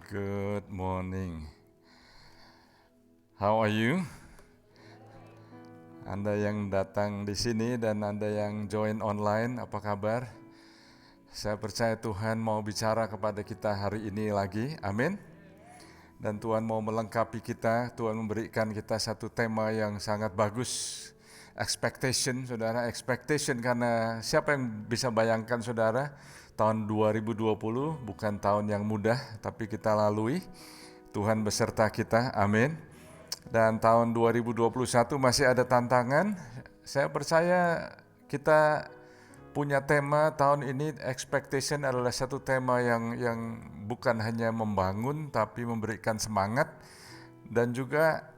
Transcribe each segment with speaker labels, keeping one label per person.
Speaker 1: Good morning. How are you? Anda yang datang di sini dan Anda yang join online, apa kabar? Saya percaya Tuhan mau bicara kepada kita hari ini lagi, amin. Dan Tuhan mau melengkapi kita, Tuhan memberikan kita satu tema yang sangat bagus. Expectation, saudara, expectation karena siapa yang bisa bayangkan saudara, tahun 2020 bukan tahun yang mudah, tapi kita lalui. Tuhan beserta kita, amin. Dan tahun 2021 masih ada tantangan. Saya percaya kita punya tema tahun ini, expectation adalah satu tema yang bukan hanya membangun tapi memberikan semangat dan juga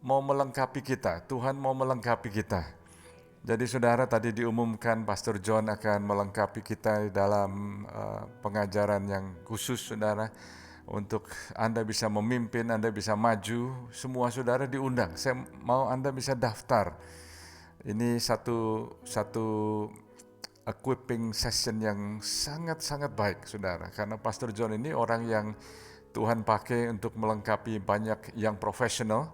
Speaker 1: mau melengkapi kita. Tuhan mau melengkapi kita. Jadi saudara, tadi diumumkan Pastor John akan melengkapi kita dalam pengajaran yang khusus saudara. Untuk Anda bisa memimpin, Anda bisa maju, semua saudara diundang. Saya mau Anda bisa daftar. Ini satu equipping session yang sangat-sangat baik saudara. Karena Pastor John ini orang yang Tuhan pakai untuk melengkapi banyak yang profesional.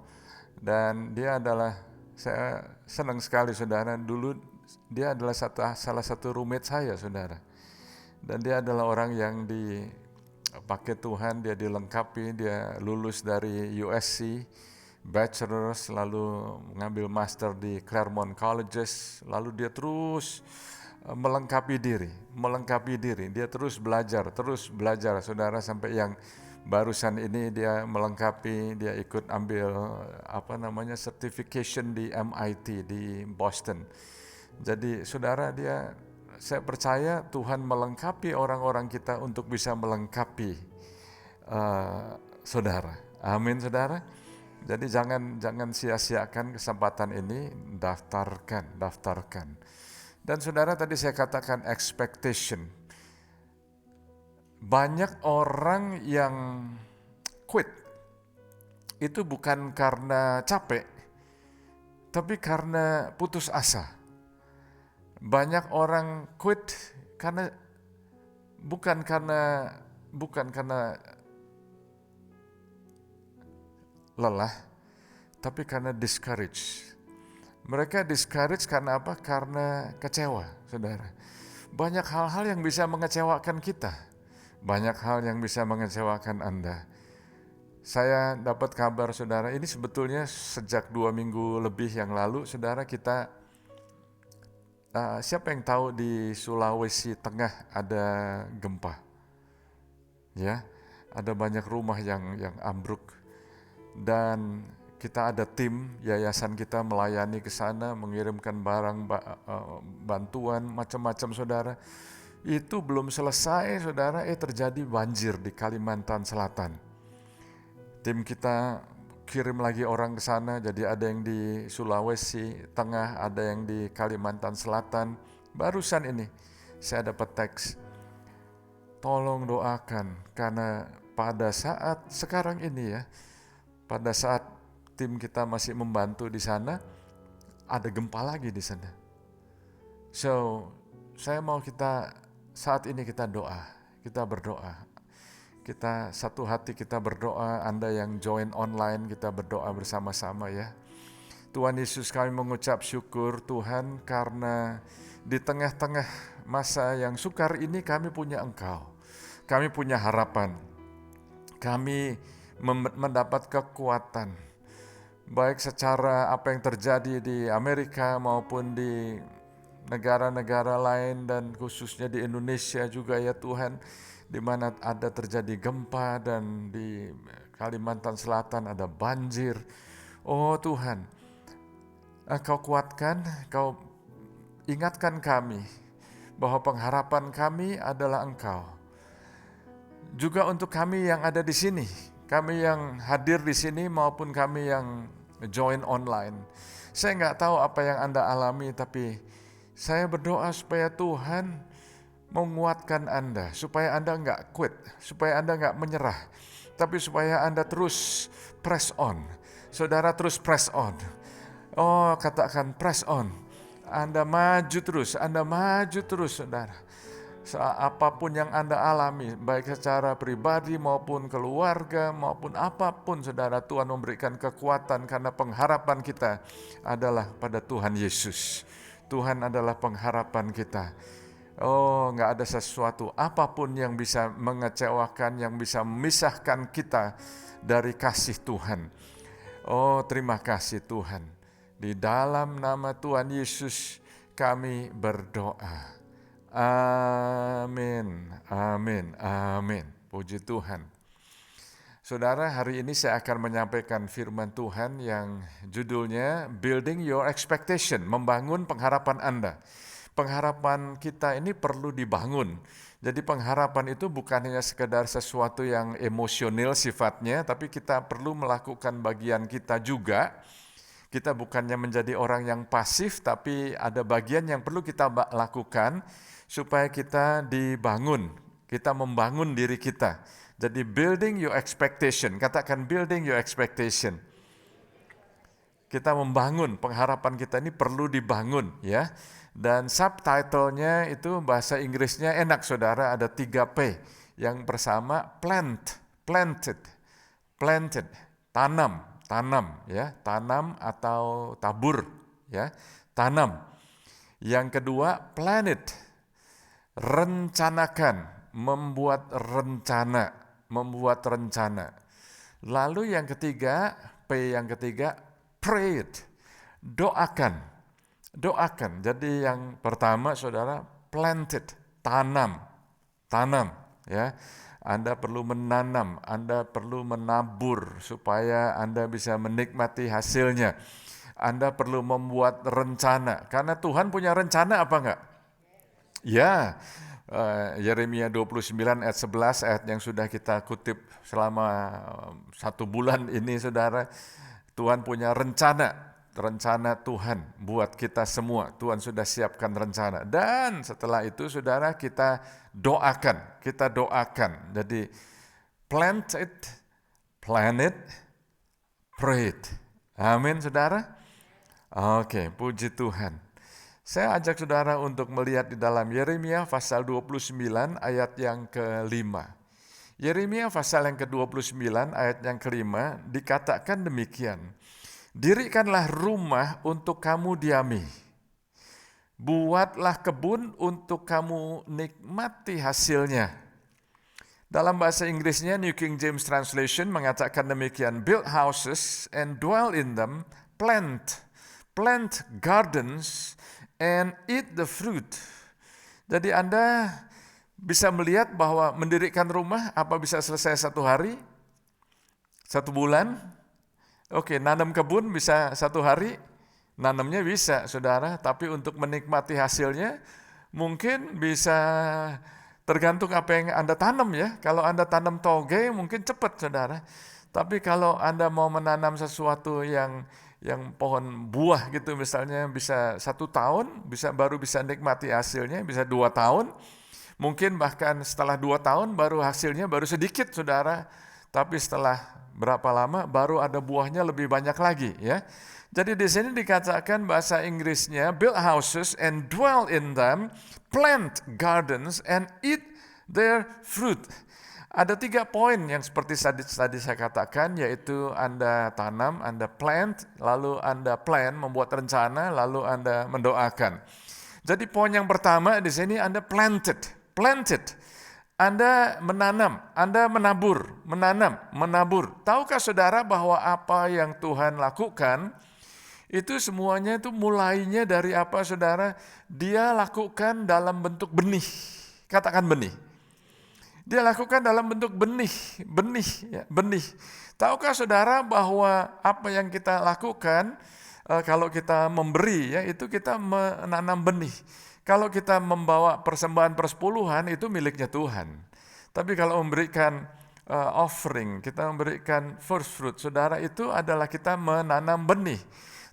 Speaker 1: Dan dia adalah, saya senang sekali saudara, dulu dia adalah salah satu roommate saya saudara. Dan dia adalah orang yang pakai Tuhan, dia dilengkapi, dia lulus dari USC, bachelor's, lalu mengambil master di Claremont Colleges, lalu dia terus melengkapi diri, dia terus belajar, saudara, sampai yang barusan ini dia melengkapi, dia ikut ambil certification di MIT di Boston. Jadi saudara, saya percaya Tuhan melengkapi orang-orang kita untuk bisa melengkapi saudara. Amin saudara. Jadi jangan sia-siakan kesempatan ini, daftarkan. Dan saudara, tadi saya katakan expectation. Banyak orang yang quit itu bukan karena capek, tapi karena putus asa. Banyak orang quit karena bukan karena lelah, tapi karena discourage. Mereka discourage karena apa? Karena kecewa, saudara. Banyak hal-hal yang bisa mengecewakan kita. Banyak hal yang bisa mengecewakan Anda. Saya dapat kabar, saudara, ini sebetulnya sejak 2 minggu lebih yang lalu, saudara, kita siapa yang tahu di Sulawesi Tengah ada gempa? Ya, ada banyak rumah yang ambruk. Dan kita ada tim yayasan kita melayani ke sana, mengirimkan barang, bantuan macam-macam saudara. Itu belum selesai saudara, terjadi banjir di Kalimantan Selatan. Tim kita kirim lagi orang ke sana, jadi ada yang di Sulawesi Tengah, ada yang di Kalimantan Selatan. Barusan ini saya dapat teks, tolong doakan karena pada saat sekarang ini ya, pada saat tim kita masih membantu di sana, ada gempa lagi di sana. So, saya mau saat ini kita berdoa. Kita satu hati, kita berdoa. Anda yang join online, kita berdoa bersama-sama ya. Tuhan Yesus, kami mengucap syukur Tuhan karena di tengah-tengah masa yang sukar ini kami punya Engkau. Kami punya harapan. Kami mendapat kekuatan. Baik secara apa yang terjadi di Amerika maupun di negara-negara lain dan khususnya di Indonesia juga ya Tuhan, di mana ada terjadi gempa dan di Kalimantan Selatan ada banjir. Oh Tuhan, Engkau kuatkan, Engkau ingatkan kami bahwa pengharapan kami adalah Engkau. Juga untuk kami yang ada di sini, kami yang hadir di sini maupun kami yang join online. Saya nggak tahu apa yang Anda alami, tapi saya berdoa supaya Tuhan menguatkan Anda, supaya Anda nggak quit, supaya Anda nggak menyerah, tapi supaya Anda terus press on. Saudara terus press on. Oh, katakan press on. Anda maju terus, saudara. apapun yang Anda alami, baik secara pribadi maupun keluarga maupun apapun, saudara, Tuhan memberikan kekuatan karena pengharapan kita adalah pada Tuhan Yesus. Tuhan adalah pengharapan kita. Oh, nggak ada sesuatu apapun yang bisa mengecewakan, yang bisa memisahkan kita dari kasih Tuhan. Oh, terima kasih Tuhan. Di dalam nama Tuhan Yesus kami berdoa. Amin, amin, amin. Puji Tuhan. Saudara, hari ini saya akan menyampaikan firman Tuhan yang judulnya Building Your Expectation, membangun pengharapan Anda. Pengharapan kita ini perlu dibangun. Jadi pengharapan itu bukan hanya sekedar sesuatu yang emosional sifatnya, tapi kita perlu melakukan bagian kita juga. Kita bukannya menjadi orang yang pasif, tapi ada bagian yang perlu kita lakukan supaya kita dibangun, kita membangun diri kita. Jadi building your expectation, katakan building your expectation. Kita membangun, pengharapan kita ini perlu dibangun ya. Dan subtitlenya itu bahasa Inggrisnya enak saudara, ada 3P. Yang pertama planted, tanam ya, tanam atau tabur ya, tanam. Yang kedua planet, rencanakan, membuat rencana. Lalu yang ketiga, P yang ketiga, pray it, doakan. Jadi yang pertama saudara, planted, tanam ya. Anda perlu menanam, Anda perlu menabur supaya Anda bisa menikmati hasilnya. Anda perlu membuat rencana, karena Tuhan punya rencana apa enggak? Ya, Yeremia 29 ayat 11, ayat yang sudah kita kutip selama 1 bulan ini saudara. Tuhan punya rencana Tuhan buat kita semua. Tuhan sudah siapkan rencana. Dan setelah itu saudara kita doakan. Jadi plant it, pray it. Amin saudara. Oke, puji Tuhan. Saya ajak saudara untuk melihat di dalam Yeremia pasal 29 ayat yang ke-5. Yeremia pasal yang ke-29 ayat yang ke-5 dikatakan demikian. Dirikanlah rumah untuk kamu diami. Buatlah kebun untuk kamu nikmati hasilnya. Dalam bahasa Inggrisnya New King James Translation mengatakan demikian. Build houses and dwell in them, plant gardens and eat the fruit. Jadi Anda bisa melihat bahwa mendirikan rumah apa bisa selesai 1 hari, 1 bulan. Oke, nanam kebun bisa 1 hari, nanamnya bisa saudara, tapi untuk menikmati hasilnya mungkin bisa tergantung apa yang Anda tanam ya. Kalau Anda tanam toge mungkin cepat saudara. Tapi kalau Anda mau menanam sesuatu yang pohon buah gitu misalnya bisa 1 tahun, baru bisa nikmati hasilnya, bisa 2 tahun, mungkin bahkan setelah 2 tahun baru hasilnya baru sedikit saudara, tapi setelah berapa lama baru ada buahnya lebih banyak lagi ya. Jadi di sini dikatakan bahasa Inggrisnya build houses and dwell in them, plant gardens and eat their fruit. Ada 3 poin yang seperti tadi saya katakan, yaitu Anda tanam, Anda plant, lalu Anda plan, membuat rencana, lalu Anda mendoakan. Jadi poin yang pertama di sini Anda planted. Anda menanam, Anda menabur. Tahukah saudara bahwa apa yang Tuhan lakukan, itu semuanya itu mulainya dari apa saudara? Dia lakukan dalam bentuk benih. Katakan benih. Dia lakukan dalam bentuk benih. Tahukah saudara bahwa apa yang kita lakukan kalau kita memberi ya itu kita menanam benih. Kalau kita membawa persembahan persepuluhan itu miliknya Tuhan. Tapi kalau memberikan offering, kita memberikan first fruit, saudara, itu adalah kita menanam benih.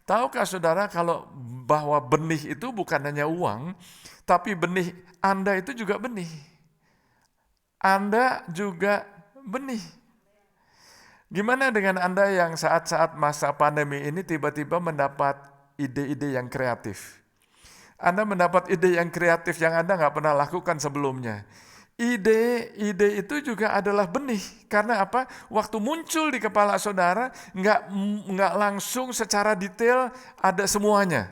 Speaker 1: Tahukah saudara kalau bahwa benih itu bukan hanya uang, tapi benih Anda itu juga benih. Anda juga benih. Gimana dengan Anda yang saat-saat masa pandemi ini tiba-tiba mendapat ide-ide yang kreatif? Anda mendapat ide yang kreatif yang Anda nggak pernah lakukan sebelumnya. Ide itu juga adalah benih. Karena apa? Waktu muncul di kepala saudara, nggak langsung secara detail ada semuanya.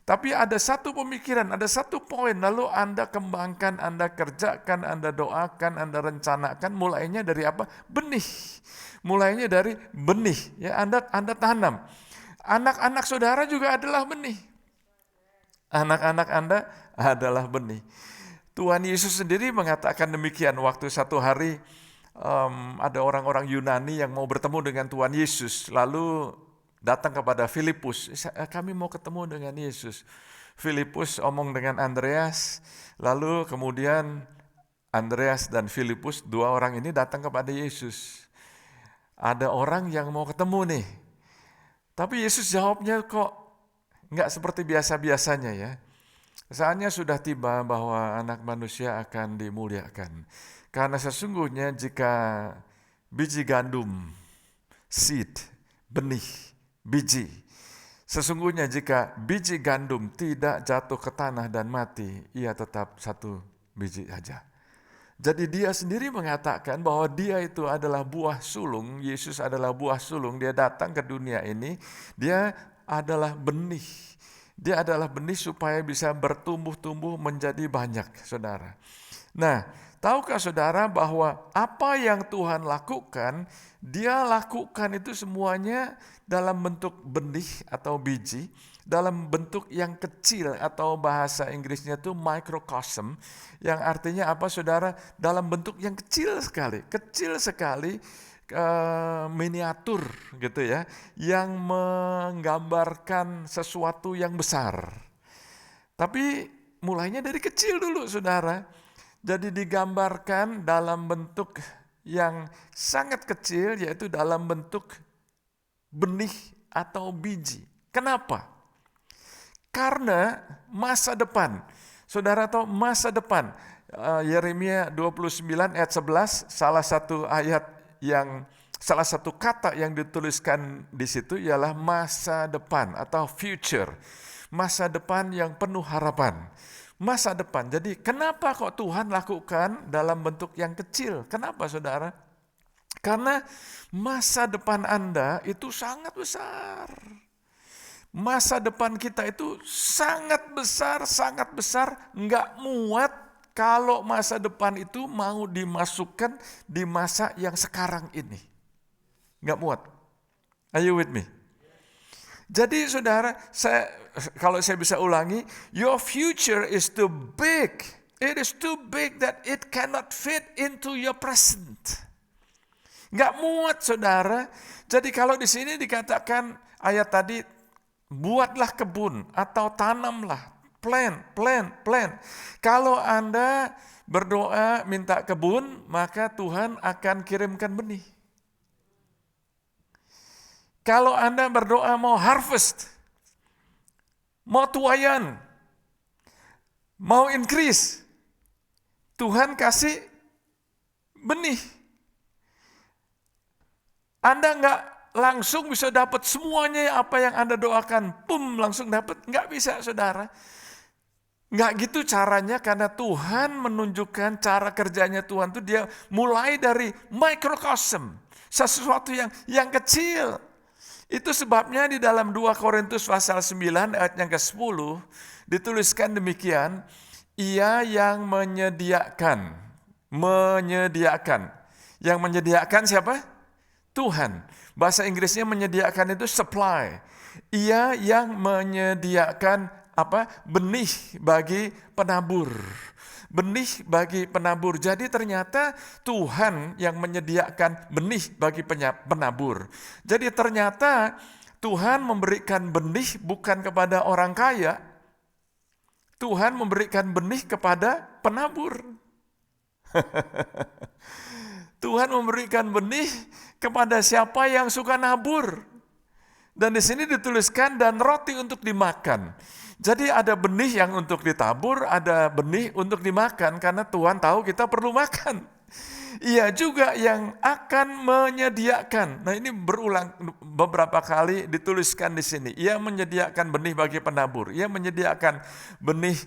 Speaker 1: Tapi ada satu pemikiran, ada satu poin, lalu Anda kembangkan, Anda kerjakan, Anda doakan, Anda rencanakan, mulainya dari apa? Benih. Mulainya dari benih, ya Anda tanam. Anak-anak saudara juga adalah benih. Anak-anak Anda adalah benih. Tuhan Yesus sendiri mengatakan demikian waktu satu hari ada orang-orang Yunani yang mau bertemu dengan Tuhan Yesus. Lalu datang kepada Filipus, kami mau ketemu dengan Yesus. Filipus omong dengan Andreas, lalu kemudian Andreas dan Filipus, dua orang ini datang kepada Yesus. Ada orang yang mau ketemu nih. Tapi Yesus jawabnya kok nggak seperti biasa-biasanya ya. Saatnya sudah tiba bahwa anak manusia akan dimuliakan. Karena sesungguhnya jika biji gandum, seed, benih, biji. Sesungguhnya jika biji gandum tidak jatuh ke tanah dan mati, ia tetap satu biji saja. Jadi dia sendiri mengatakan bahwa dia itu adalah buah sulung, Yesus adalah buah sulung, dia datang ke dunia ini, dia adalah benih. Dia adalah benih supaya bisa bertumbuh-tumbuh menjadi banyak, saudara. Nah, tahukah saudara bahwa apa yang Tuhan lakukan, dia lakukan itu semuanya dalam bentuk benih atau biji, dalam bentuk yang kecil atau bahasa Inggrisnya itu microcosm, yang artinya apa saudara? Dalam bentuk yang kecil sekali, miniatur gitu ya, yang menggambarkan sesuatu yang besar. Tapi mulainya dari kecil dulu saudara. Jadi digambarkan dalam bentuk yang sangat kecil, yaitu dalam bentuk benih atau biji. Kenapa? Karena masa depan. Saudara tahu masa depan. Yeremia 29 ayat 11, salah satu kata yang dituliskan di situ ialah masa depan atau future. Masa depan yang penuh harapan. Masa depan. Jadi kenapa kok Tuhan lakukan dalam bentuk yang kecil? Kenapa saudara? Karena masa depan Anda itu sangat besar. Masa depan kita itu sangat besar, nggak muat kalau masa depan itu mau dimasukkan di masa yang sekarang ini. Nggak muat. Are you with me? Jadi saudara, kalau saya bisa ulangi, your future is too big. It is too big that it cannot fit into your present. Nggak muat saudara. Jadi kalau di sini dikatakan ayat tadi, buatlah kebun atau tanamlah, plan. Kalau Anda berdoa minta kebun, maka Tuhan akan kirimkan benih. Kalau Anda berdoa mau harvest, mau tuayan, mau increase, Tuhan kasih benih. Anda nggak langsung bisa dapat semuanya apa yang Anda doakan, langsung dapat, nggak bisa saudara. Nggak gitu caranya, karena Tuhan menunjukkan cara kerjanya Tuhan itu dia mulai dari microcosm, sesuatu yang kecil. Itu sebabnya di dalam 2 Korintus pasal 9 ayat yang ke-10 dituliskan demikian, ia yang menyediakan. Yang menyediakan siapa? Tuhan. Bahasa Inggrisnya menyediakan itu supply. Ia yang menyediakan apa? Benih bagi penabur. Benih bagi penabur. Jadi ternyata Tuhan yang menyediakan benih bagi penabur. Jadi ternyata Tuhan memberikan benih bukan kepada orang kaya. Tuhan memberikan benih kepada penabur. Tuhan memberikan benih kepada siapa yang suka nabur. Dan di sini dituliskan dan roti untuk dimakan. Jadi ada benih yang untuk ditabur, ada benih untuk dimakan, karena Tuhan tahu kita perlu makan. Ia juga yang akan menyediakan. Nah, ini berulang beberapa kali dituliskan di sini. Ia menyediakan benih bagi penabur. Ia menyediakan benih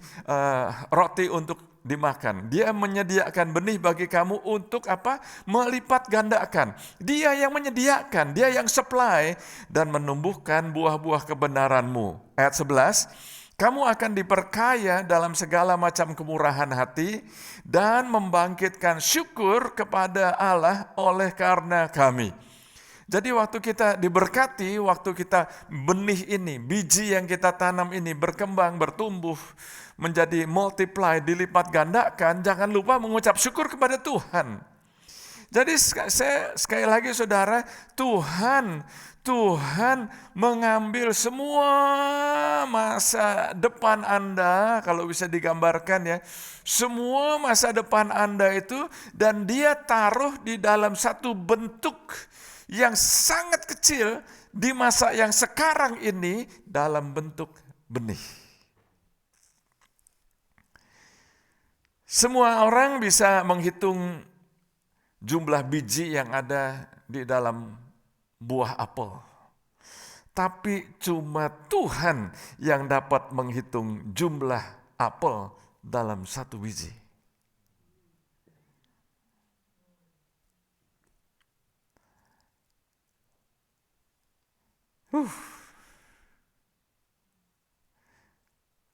Speaker 1: roti untuk dimakan. Dia menyediakan benih bagi kamu untuk apa? Melipat gandakan. Dia yang menyediakan, dia yang supply dan menumbuhkan buah-buah kebenaranmu. Ayat 11. Kamu akan diperkaya dalam segala macam kemurahan hati dan membangkitkan syukur kepada Allah oleh karena kami. Jadi waktu kita diberkati, waktu kita benih ini, biji yang kita tanam ini berkembang, bertumbuh, menjadi multiply, dilipat gandakan, jangan lupa mengucap syukur kepada Tuhan. Jadi sekali lagi saudara, Tuhan mengambil semua masa depan Anda, kalau bisa digambarkan ya, semua masa depan Anda itu, dan dia taruh di dalam satu bentuk yang sangat kecil di masa yang sekarang ini dalam bentuk benih. Semua orang bisa menghitung jumlah biji yang ada di dalam buah apel. Tapi cuma Tuhan yang dapat menghitung jumlah apel dalam satu biji.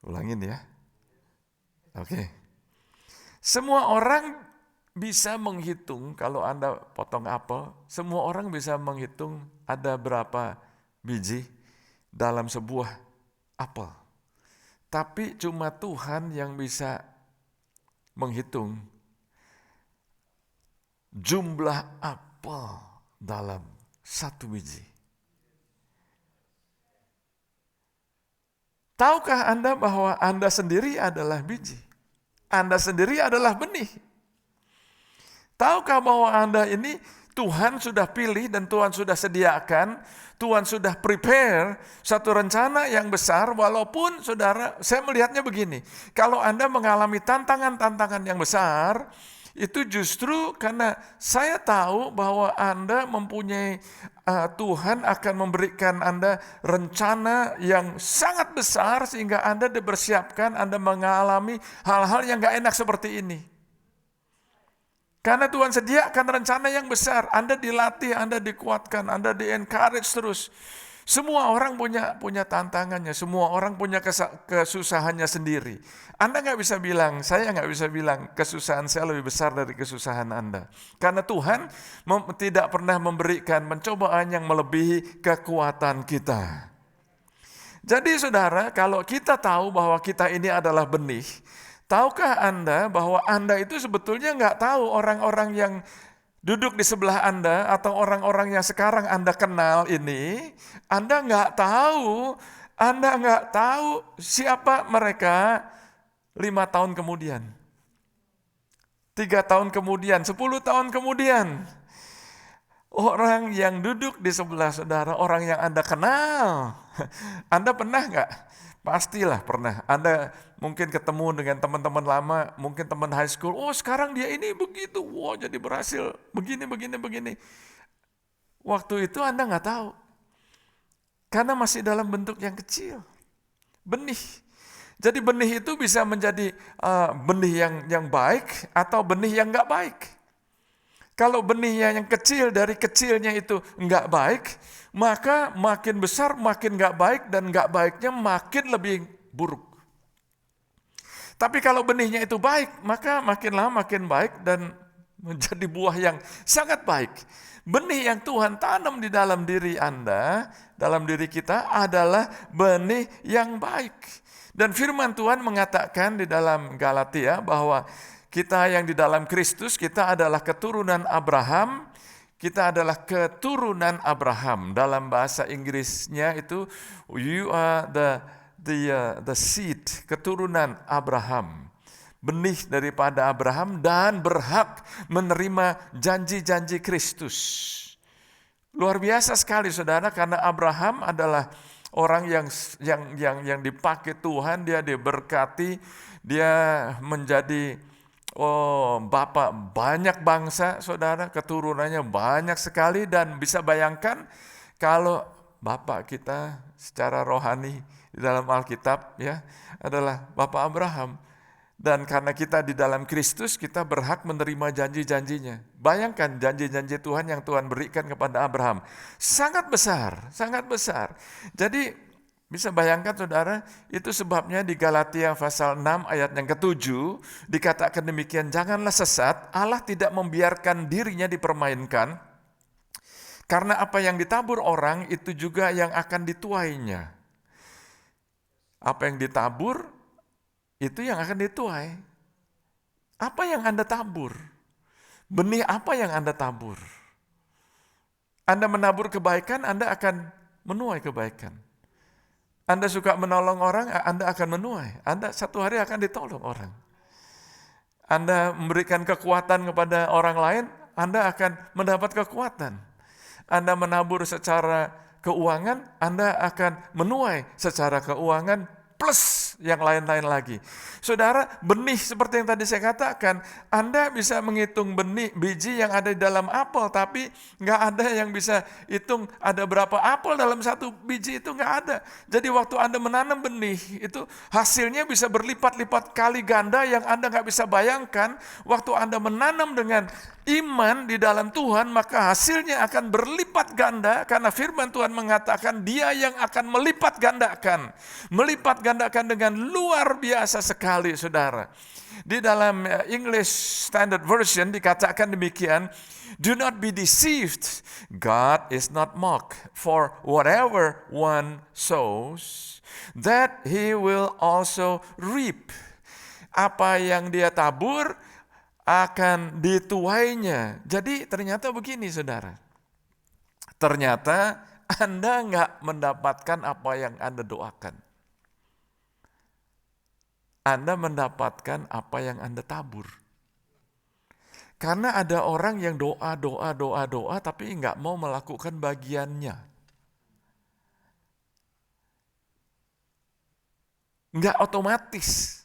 Speaker 1: Ulangin ya. Oke. Semua orang bisa menghitung, kalau Anda potong apel, semua orang bisa menghitung ada berapa biji dalam sebuah apel. Tapi cuma Tuhan yang bisa menghitung jumlah apel dalam satu biji. Tahukah Anda bahwa Anda sendiri adalah biji? Anda sendiri adalah benih. Tahukah bahwa Anda ini Tuhan sudah pilih dan Tuhan sudah sediakan, Tuhan sudah prepare satu rencana yang besar, walaupun saudara, saya melihatnya begini, kalau Anda mengalami tantangan-tantangan yang besar, itu justru karena saya tahu bahwa Anda mempunyai, Tuhan akan memberikan Anda rencana yang sangat besar sehingga Anda dipersiapkan, Anda mengalami hal-hal yang gak enak seperti ini. Karena Tuhan sediakan rencana yang besar, Anda dilatih, Anda dikuatkan, Anda di-encourage terus. Semua orang punya tantangannya, semua orang punya kesusahannya sendiri. Anda nggak bisa bilang, saya nggak bisa bilang kesusahan saya lebih besar dari kesusahan Anda. Karena Tuhan tidak pernah memberikan pencobaan yang melebihi kekuatan kita. Jadi saudara, kalau kita tahu bahwa kita ini adalah benih, tahukah Anda bahwa Anda itu sebetulnya nggak tahu orang-orang yang duduk di sebelah Anda atau orang-orang yang sekarang Anda kenal ini, Anda nggak tahu siapa mereka 5 tahun kemudian, 3 tahun kemudian, 10 tahun kemudian. Orang yang duduk di sebelah saudara, orang yang Anda kenal, Anda pernah nggak? Pastilah pernah. Anda mungkin ketemu dengan teman-teman lama, mungkin teman high school. Oh sekarang dia ini begitu, wow jadi berhasil, begini. Waktu itu Anda nggak tahu, karena masih dalam bentuk yang kecil, benih. Jadi benih itu bisa menjadi benih yang baik atau benih yang nggak baik. Kalau benihnya yang kecil, dari kecilnya itu nggak baik, maka makin besar makin nggak baik dan nggak baiknya makin lebih buruk. Tapi kalau benihnya itu baik, maka makin lama makin baik dan menjadi buah yang sangat baik. Benih yang Tuhan tanam di dalam diri Anda, dalam diri kita adalah benih yang baik. Dan firman Tuhan mengatakan di dalam Galatia bahwa kita yang di dalam Kristus, kita adalah keturunan Abraham. Kita adalah keturunan Abraham. Dalam bahasa Inggrisnya itu, you are the seed, keturunan Abraham. Benih daripada Abraham dan berhak menerima janji-janji Kristus. Luar biasa sekali saudara, karena Abraham adalah orang yang dipakai Tuhan, dia diberkati, dia menjadi Oh, Bapak banyak bangsa, saudara, keturunannya banyak sekali, dan bisa bayangkan kalau Bapak kita secara rohani di dalam Alkitab ya adalah Bapak Abraham. Dan karena kita di dalam Kristus, kita berhak menerima janji-janjinya. Bayangkan janji-janji Tuhan yang Tuhan berikan kepada Abraham. Sangat besar, sangat besar. Jadi bisa bayangkan saudara, itu sebabnya di Galatia pasal 6 ayat yang ke-7 dikatakan demikian, janganlah sesat, Allah tidak membiarkan dirinya dipermainkan, karena apa yang ditabur orang itu juga yang akan dituainya. Apa yang ditabur itu yang akan dituai. Apa yang Anda tabur? Benih apa yang Anda tabur? Anda menabur kebaikan, Anda akan menuai kebaikan. Anda suka menolong orang, Anda akan menuai. Anda satu hari akan ditolong orang. Anda memberikan kekuatan kepada orang lain, Anda akan mendapat kekuatan. Anda menabur secara keuangan, Anda akan menuai secara keuangan plus yang lain-lain lagi. Saudara, benih seperti yang tadi saya katakan, Anda bisa menghitung benih biji yang ada di dalam apel, tapi nggak ada yang bisa hitung ada berapa apel dalam satu biji, itu nggak ada. Jadi waktu Anda menanam benih, itu hasilnya bisa berlipat-lipat kali ganda yang Anda nggak bisa bayangkan. Waktu Anda menanam dengan iman di dalam Tuhan, maka hasilnya akan berlipat ganda, karena firman Tuhan mengatakan Dia yang akan melipat gandakan dengan luar biasa sekali, saudara. Di dalam English Standard Version dikatakan demikian, do not be deceived, God is not mocked, for whatever one sows, that he will also reap. Apa yang dia tabur akan dituainya. Jadi ternyata begini, saudara. Ternyata Anda nggak mendapatkan apa yang Anda doakan. Anda mendapatkan apa yang Anda tabur. Karena ada orang yang doa, tapi nggak mau melakukan bagiannya. Nggak otomatis.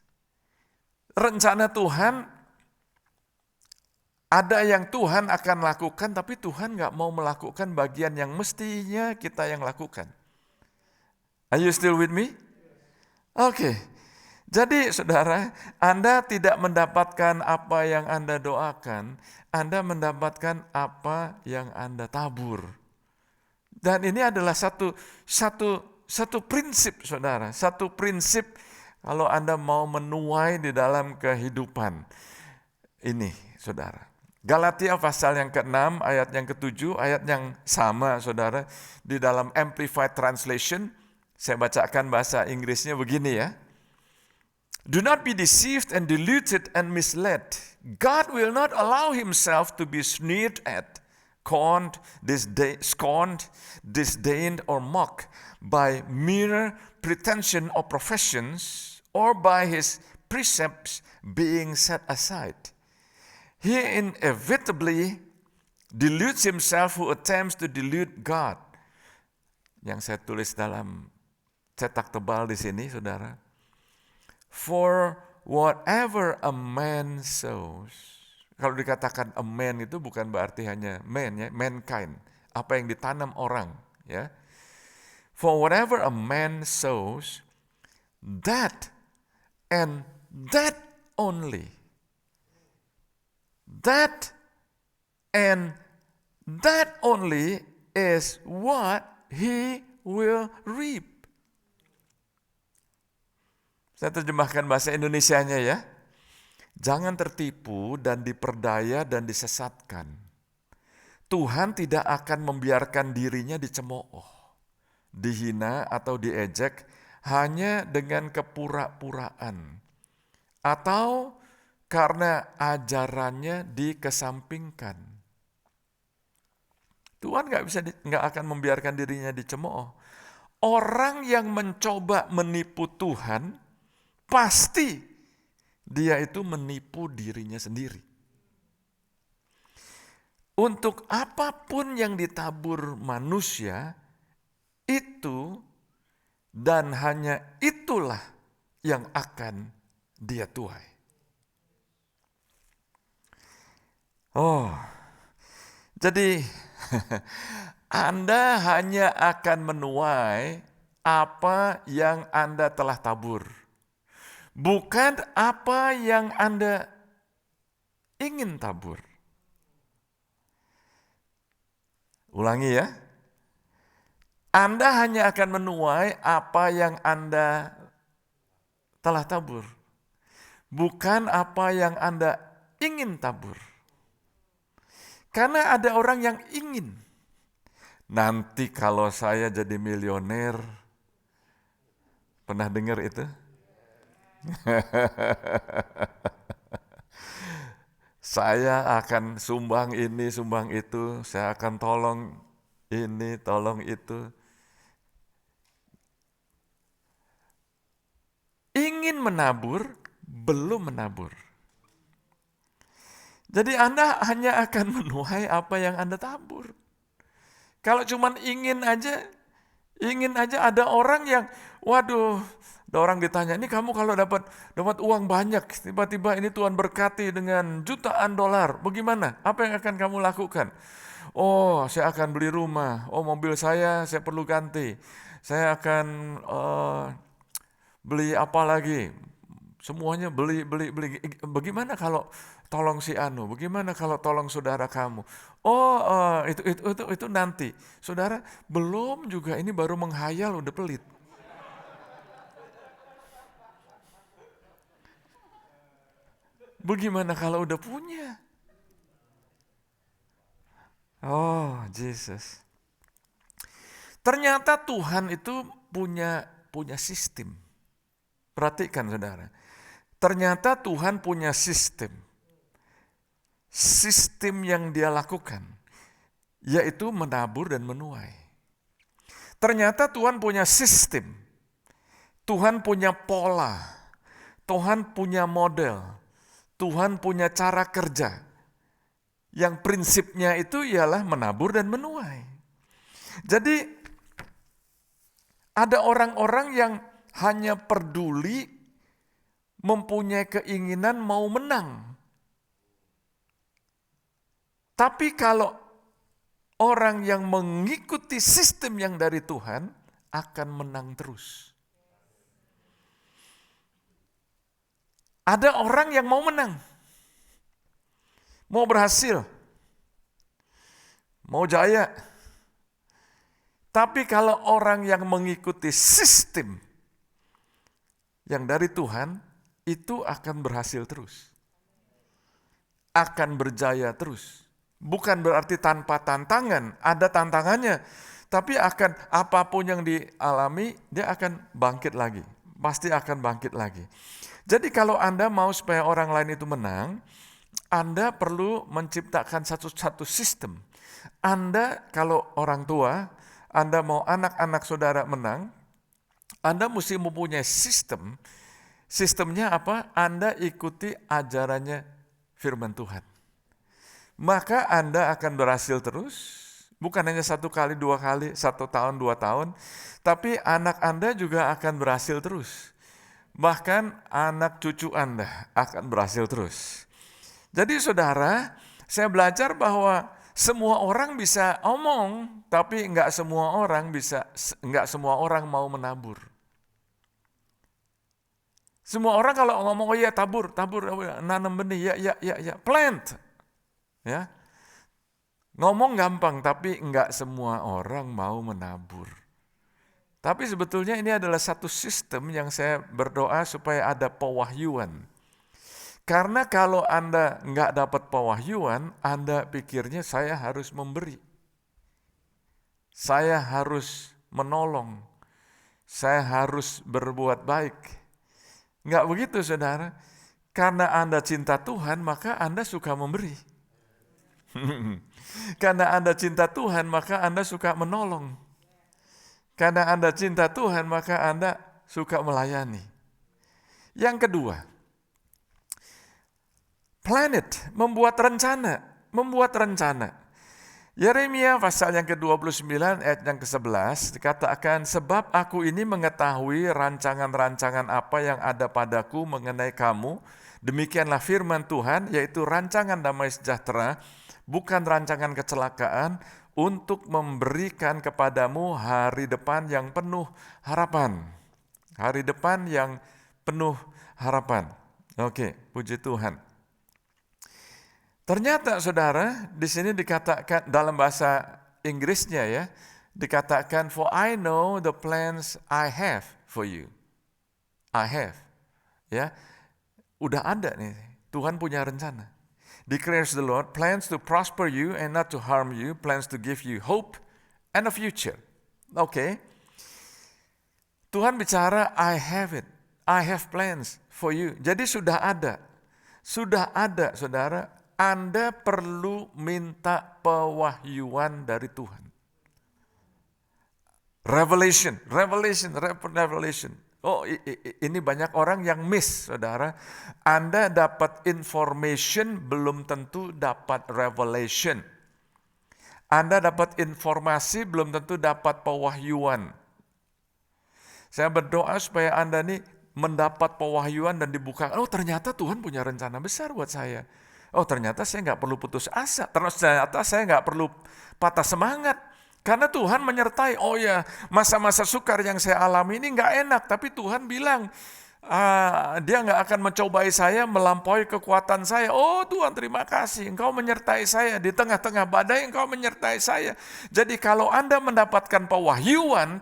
Speaker 1: Rencana Tuhan, ada yang Tuhan akan lakukan, tapi Tuhan nggak mau melakukan bagian yang mestinya kita yang lakukan. Are you still with me? Oke. Jadi saudara, Anda tidak mendapatkan apa yang Anda doakan, Anda mendapatkan apa yang Anda tabur. Dan ini adalah satu prinsip, saudara. Satu prinsip kalau Anda mau menuai di dalam kehidupan ini, saudara. Galatia pasal yang ke-6, ayat yang ke-7, ayat yang sama, saudara. Di dalam Amplified Translation, saya bacakan bahasa Inggrisnya begini ya. Do not be deceived and deluded and misled. God will not allow himself to be sneered at, scorned, disdained, or mocked by mere pretension or professions, or by his precepts being set aside. He inevitably deludes himself who attempts to delude God. Yang saya tulis dalam cetak tebal di sini, saudara. For whatever a man sows. Kalau dikatakan a man itu bukan berarti hanya man ya, mankind. Apa yang ditanam orang ya. For whatever a man sows, that and that only. That and that only is what he will reap. Saya terjemahkan bahasa Indonesianya ya. Jangan tertipu dan diperdaya dan disesatkan. Tuhan tidak akan membiarkan dirinya dicemooh, dihina atau diejek hanya dengan kepura-puraan. Atau karena ajarannya dikesampingkan. Tuhan nggak akan membiarkan dirinya dicemooh. Orang yang mencoba menipu Tuhan, pasti dia itu menipu dirinya sendiri. Untuk apapun yang ditabur manusia, itu dan hanya itulah yang akan dia tuai. Oh, jadi Anda hanya akan menuai apa yang Anda telah tabur, bukan apa yang Anda ingin tabur. Ulangi ya. Anda hanya akan menuai apa yang Anda telah tabur, bukan apa yang Anda ingin tabur. Karena ada orang yang ingin, nanti kalau saya jadi milioner, pernah dengar itu? Saya akan sumbang ini, sumbang itu, saya akan tolong ini, tolong itu. Ingin menabur, belum menabur. Jadi Anda hanya akan menuai apa yang Anda tabur. Kalau cuman ingin aja ada orang yang, waduh, ada orang ditanya, ini kamu kalau dapat uang banyak, tiba-tiba ini Tuhan berkati dengan jutaan dolar, bagaimana? Apa yang akan kamu lakukan? Oh, saya akan beli rumah. Oh, mobil saya perlu ganti. Saya akan beli apa lagi? Semuanya beli. Bagaimana kalau tolong si Anu? Bagaimana kalau tolong saudara kamu? Oh, itu nanti. Saudara, belum juga, ini baru menghayal udah pelit. Bagaimana kalau udah punya? Oh, Jesus. Ternyata Tuhan itu punya sistem. Perhatikan saudara. Ternyata Tuhan punya sistem. Sistem yang dia lakukan, yaitu menabur dan menuai. Ternyata Tuhan punya sistem. Tuhan punya pola. Tuhan punya model. Tuhan punya cara kerja. Yang prinsipnya itu ialah menabur dan menuai. Jadi ada orang-orang yang hanya peduli mempunyai keinginan mau menang. Tapi kalau orang yang mengikuti sistem yang dari Tuhan akan menang terus. Ada orang yang mau menang, mau berhasil, mau jaya. Tapi kalau orang yang mengikuti sistem yang dari Tuhan, itu akan berhasil terus. Akan berjaya terus. Bukan berarti tanpa tantangan, ada tantangannya. Tapi akan apapun yang dialami, dia akan bangkit lagi. Pasti akan bangkit lagi. Jadi kalau Anda mau supaya orang lain itu menang, Anda perlu menciptakan satu sistem. Anda kalau orang tua, Anda mau anak-anak saudara menang, Anda mesti mempunyai sistem. Sistemnya apa? Anda ikuti ajarannya firman Tuhan. Maka Anda akan berhasil terus, bukan hanya 1 kali, 2 kali, 1 tahun, 2 tahun, tapi anak Anda juga akan berhasil terus. Bahkan anak cucu Anda akan berhasil terus. Jadi saudara, saya belajar bahwa semua orang bisa omong, tapi enggak semua orang mau menabur. Semua orang kalau ngomong, oh iya tabur, nanam benih, ya, plant. Ya. Ngomong gampang, tapi enggak semua orang mau menabur. Tapi sebetulnya ini adalah satu sistem yang saya berdoa supaya ada pewahyuan. Karena kalau Anda enggak dapat pewahyuan, Anda pikirnya saya harus memberi. Saya harus menolong. Saya harus berbuat baik. Enggak begitu saudara. Karena Anda cinta Tuhan, maka Anda suka memberi. Karena Anda cinta Tuhan, maka Anda suka menolong. Karena Anda cinta Tuhan, maka Anda suka melayani. Yang kedua, planet, membuat rencana. Yeremia pasal yang ke-29 ayat yang ke-11 dikatakan, sebab aku ini mengetahui rancangan-rancangan apa yang ada padaku mengenai kamu, Demikianlah firman Tuhan, yaitu rancangan damai sejahtera, bukan rancangan kecelakaan, untuk memberikan kepadamu hari depan yang penuh harapan. Hari depan yang penuh harapan. Oke, puji Tuhan. Ternyata saudara, di sini dikatakan dalam bahasa Inggrisnya ya, dikatakan, for I know the plans I have for you. I have. Ya, udah ada nih, Tuhan punya rencana. Declares the Lord, plans to prosper you and not to harm you, plans to give you hope and a future. Oke. Tuhan bicara, I have it. I have plans for you. Jadi sudah ada. Sudah ada, saudara. Anda perlu minta pewahyuan dari Tuhan. Revelation. Oh, ini banyak orang yang miss, saudara. Anda dapat information, belum tentu dapat revelation. Anda dapat informasi, belum tentu dapat pewahyuan. Saya berdoa supaya Anda nih mendapat pewahyuan dan dibuka. Oh, ternyata Tuhan punya rencana besar buat saya. Oh, ternyata saya nggak perlu putus asa. Ternyata saya nggak perlu patah semangat. Karena Tuhan menyertai. Oh ya, masa-masa sukar yang saya alami ini nggak enak. Tapi Tuhan bilang, dia nggak akan mencobai saya melampaui kekuatan saya. Oh Tuhan, terima kasih. Engkau menyertai saya. Di tengah-tengah badai Engkau menyertai saya. Jadi kalau Anda mendapatkan pewahyuan,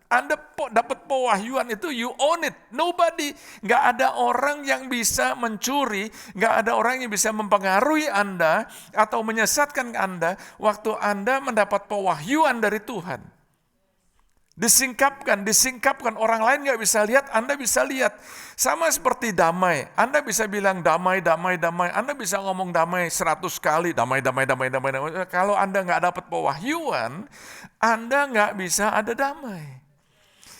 Speaker 1: Anda dapat pewahyuan itu, you own it. Nobody, nggak ada orang yang bisa mencuri, nggak ada orang yang bisa mempengaruhi Anda atau menyesatkan Anda waktu Anda mendapat pewahyuan dari Tuhan. Disingkapkan, orang lain nggak bisa lihat, Anda bisa lihat. Sama seperti damai, Anda bisa bilang damai, Anda bisa ngomong damai 100 kali, damai. Kalau Anda nggak dapat pewahyuan, Anda nggak bisa ada damai.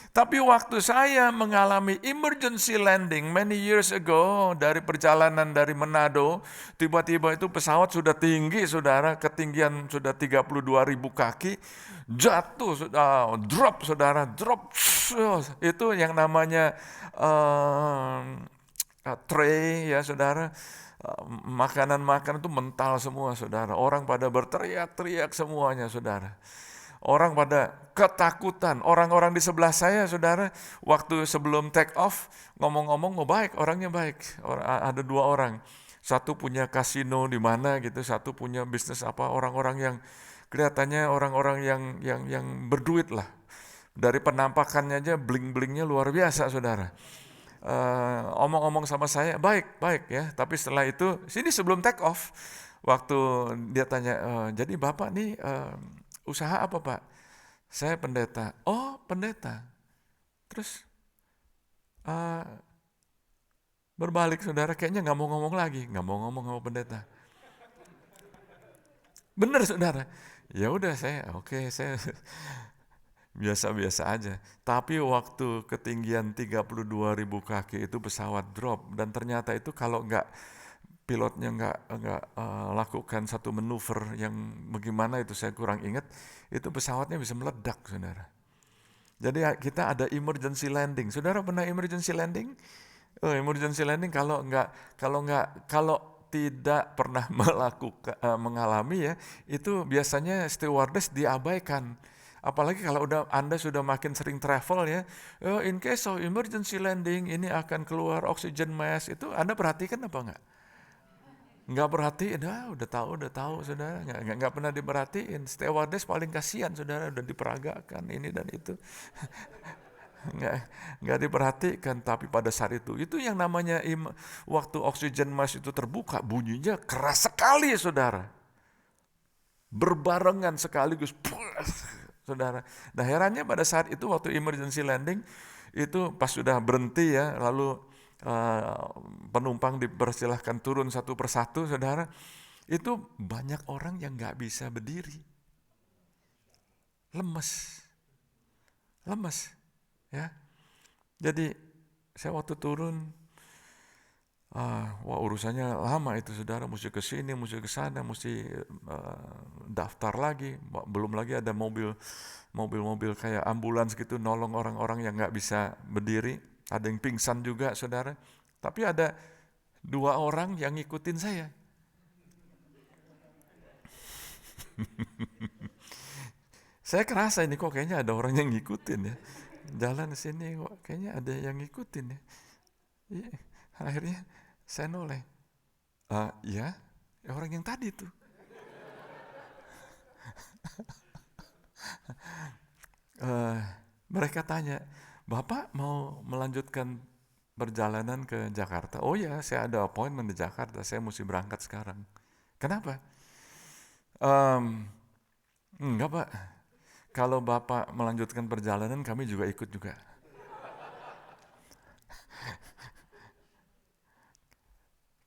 Speaker 1: Tapi waktu saya mengalami emergency landing many years ago, dari perjalanan dari Manado, tiba-tiba itu pesawat sudah tinggi, saudara, ketinggian sudah 32.000 kaki, jatuh, drop, itu yang namanya tray ya saudara, makanan-makanan itu mental semua saudara, orang pada berteriak-teriak semuanya saudara. Orang pada ketakutan. Orang-orang di sebelah saya, saudara, waktu sebelum take off, ngomong-ngomong, orangnya baik. Ada 2 orang. Satu punya kasino di mana gitu, satu punya bisnis apa. Orang-orang yang kelihatannya orang-orang yang berduit lah. Dari penampakannya aja, bling-blingnya luar biasa, saudara. Omong-omong sama saya, baik ya. Tapi setelah itu, sini sebelum take off, waktu dia tanya, jadi Bapak nih usaha apa Pak? Saya pendeta. Oh pendeta. Terus berbalik saudara, kayaknya nggak mau ngomong lagi, nggak mau ngomong sama pendeta. Bener saudara. Ya udah saya biasa-biasa aja. Tapi waktu ketinggian 32.000 kaki itu pesawat drop, dan ternyata itu kalau pilotnya nggak lakukan satu manuver yang bagaimana itu saya kurang ingat, itu pesawatnya bisa meledak, saudara. Jadi kita ada emergency landing. Saudara pernah emergency landing? Emergency landing kalau tidak pernah mengalami ya, itu biasanya stewardess diabaikan. Apalagi kalau Anda sudah makin sering travel ya, in case of emergency landing ini akan keluar oxygen mask, itu Anda perhatikan apa enggak? Nggak perhatiin, udah tahu saudara, nggak pernah diperhatiin. Stewardess paling kasihan saudara, udah diperagakan ini dan itu, nggak diperhatikan. Tapi pada saat itu yang namanya waktu oksigen mask itu terbuka, bunyinya keras sekali saudara, berbarengan sekaligus, saudara. Nah herannya pada saat itu waktu emergency landing itu pas sudah berhenti ya, lalu penumpang dipersilahkan turun satu persatu, saudara, itu banyak orang yang nggak bisa berdiri, lemes, ya. Jadi saya waktu turun, urusannya lama itu, saudara, mesti ke sini, mesti ke sana, mesti daftar lagi, belum lagi ada mobil kayak ambulans gitu nolong orang-orang yang nggak bisa berdiri. Ada yang pingsan juga, saudara. Tapi ada 2 orang yang ngikutin saya. Saya kerasa ini kok kayaknya ada orang yang ngikutin ya. Jalan sini kok kayaknya ada yang ngikutin ya. Iya, akhirnya saya noleh. Ya, orang yang tadi tuh. Eh, Mereka tanya, Bapak mau melanjutkan perjalanan ke Jakarta? Oh ya, saya ada appointment di Jakarta, saya mesti berangkat sekarang. Kenapa? Em, enggak Pak, kalau Bapak melanjutkan perjalanan kami juga ikut juga.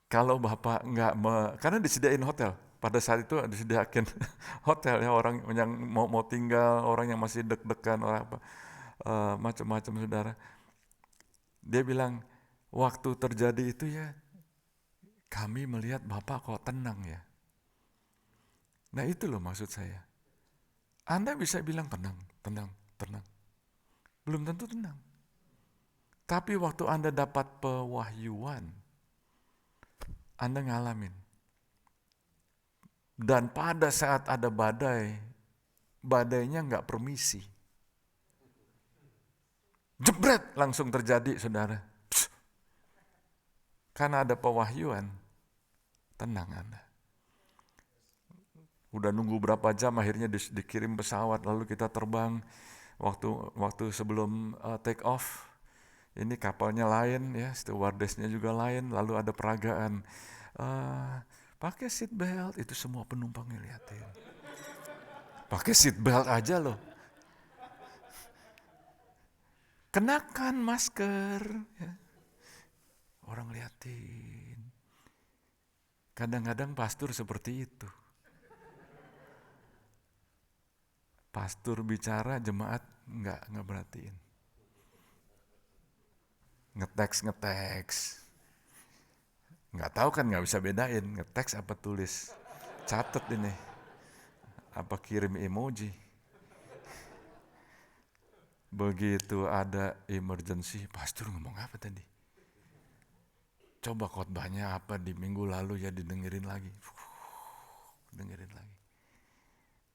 Speaker 1: Kalau Bapak enggak, karena disediain hotel. Pada saat itu disediakan hotel ya, orang yang mau tinggal, orang yang masih deg-degan, orang apa, macam-macam saudara. Dia bilang, waktu terjadi itu ya, kami melihat Bapak kok tenang ya. Nah itu loh maksud saya. Anda bisa bilang tenang, tenang, tenang. Belum tentu tenang. Tapi waktu Anda dapat pewahyuan, Anda ngalamin. Dan pada saat ada badai, badainya nggak permisi. Jebret langsung terjadi saudara. Karena ada pewahyuan, tenang Anda. Udah nunggu berapa jam akhirnya dikirim pesawat lalu kita terbang waktu sebelum take off. Ini kapalnya lain ya, stewardessnya juga lain, lalu ada peragaan. Pakai seat belt, itu semua penumpang ngeliatin. Pakai seat belt aja loh. Kenakan masker. Ya. Orang liatin. Kadang-kadang pastor seperti itu. Pastor bicara, jemaat nggak perhatiin. Ngeteks. Nggak tahu kan, nggak bisa bedain ngeteks apa tulis. Catet ini. Apa kirim emoji. Begitu ada emergency, pastor ngomong apa tadi? Coba khotbahnya apa di minggu lalu ya, didengerin lagi. Dengerin lagi.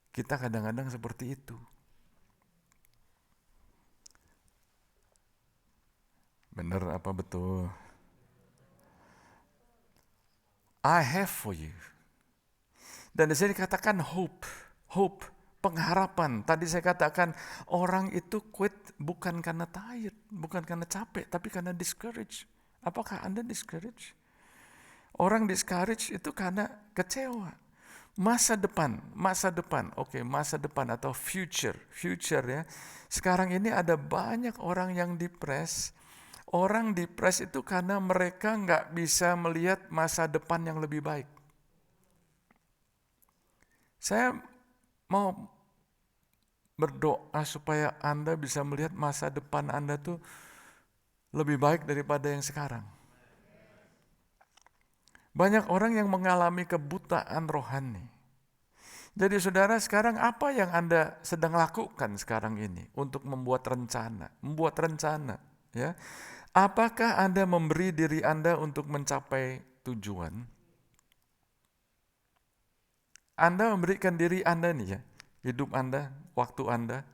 Speaker 1: Kita kadang-kadang seperti itu. Benar apa betul? I have for you. Dan di sini dikatakan hope, pengharapan. Tadi saya katakan orang itu quit bukan karena tired, bukan karena capek, tapi karena discouraged. Apakah Anda discouraged? Orang discouraged itu karena kecewa. Masa depan, oke, masa depan atau future ya. Sekarang ini ada banyak orang yang depres. Orang depres itu karena mereka nggak bisa melihat masa depan yang lebih baik. Saya mau berdoa supaya Anda bisa melihat masa depan Anda tuh lebih baik daripada yang sekarang. Banyak orang yang mengalami kebutaan rohani. Jadi saudara, sekarang apa yang Anda sedang lakukan sekarang ini untuk membuat rencana, ya? Apakah Anda memberi diri Anda untuk mencapai tujuan? Anda memberikan diri Anda nih ya, hidup Anda, waktu Anda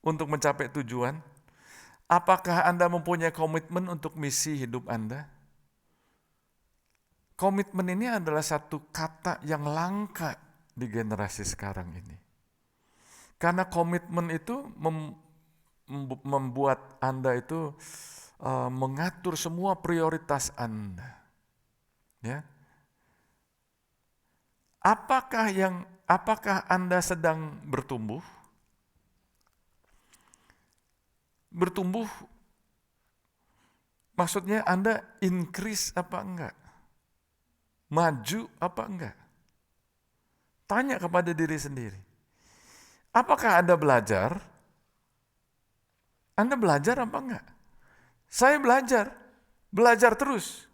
Speaker 1: untuk mencapai tujuan. Apakah Anda mempunyai komitmen untuk misi hidup Anda? Komitmen ini adalah satu kata yang langka di generasi sekarang ini. Karena komitmen itu membuat Anda itu mengatur semua prioritas Anda. Ya. Apakah Anda sedang bertumbuh? Bertumbuh maksudnya Anda increase apa enggak? Maju apa enggak? Tanya kepada diri sendiri. Apakah Anda belajar? Anda belajar apa enggak? Saya belajar terus.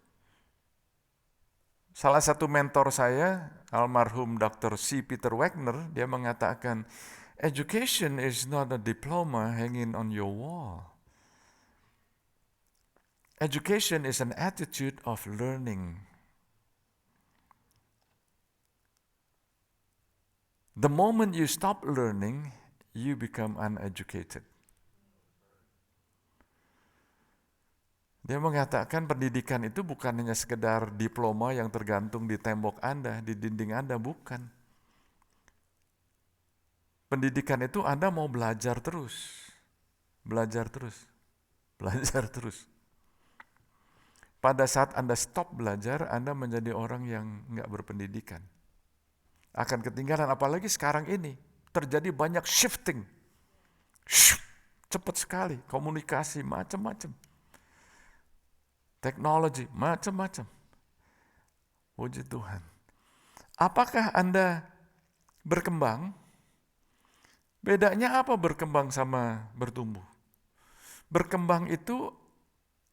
Speaker 1: Salah satu mentor saya, almarhum Dr. C. Peter Wagner, dia mengatakan, education is not a diploma hanging on your wall. Education is an attitude of learning. The moment you stop learning, you become uneducated. Dia mengatakan pendidikan itu bukan hanya sekedar diploma yang tergantung di tembok Anda, di dinding Anda, bukan. Pendidikan itu Anda mau belajar terus, belajar terus, belajar terus. Pada saat Anda stop belajar, Anda menjadi orang yang nggak berpendidikan. Akan ketinggalan, apalagi sekarang ini terjadi banyak shifting. Cepat sekali, komunikasi macam-macam. Teknologi macam-macam. Puji Tuhan. Apakah Anda berkembang? Bedanya apa berkembang sama bertumbuh? Berkembang itu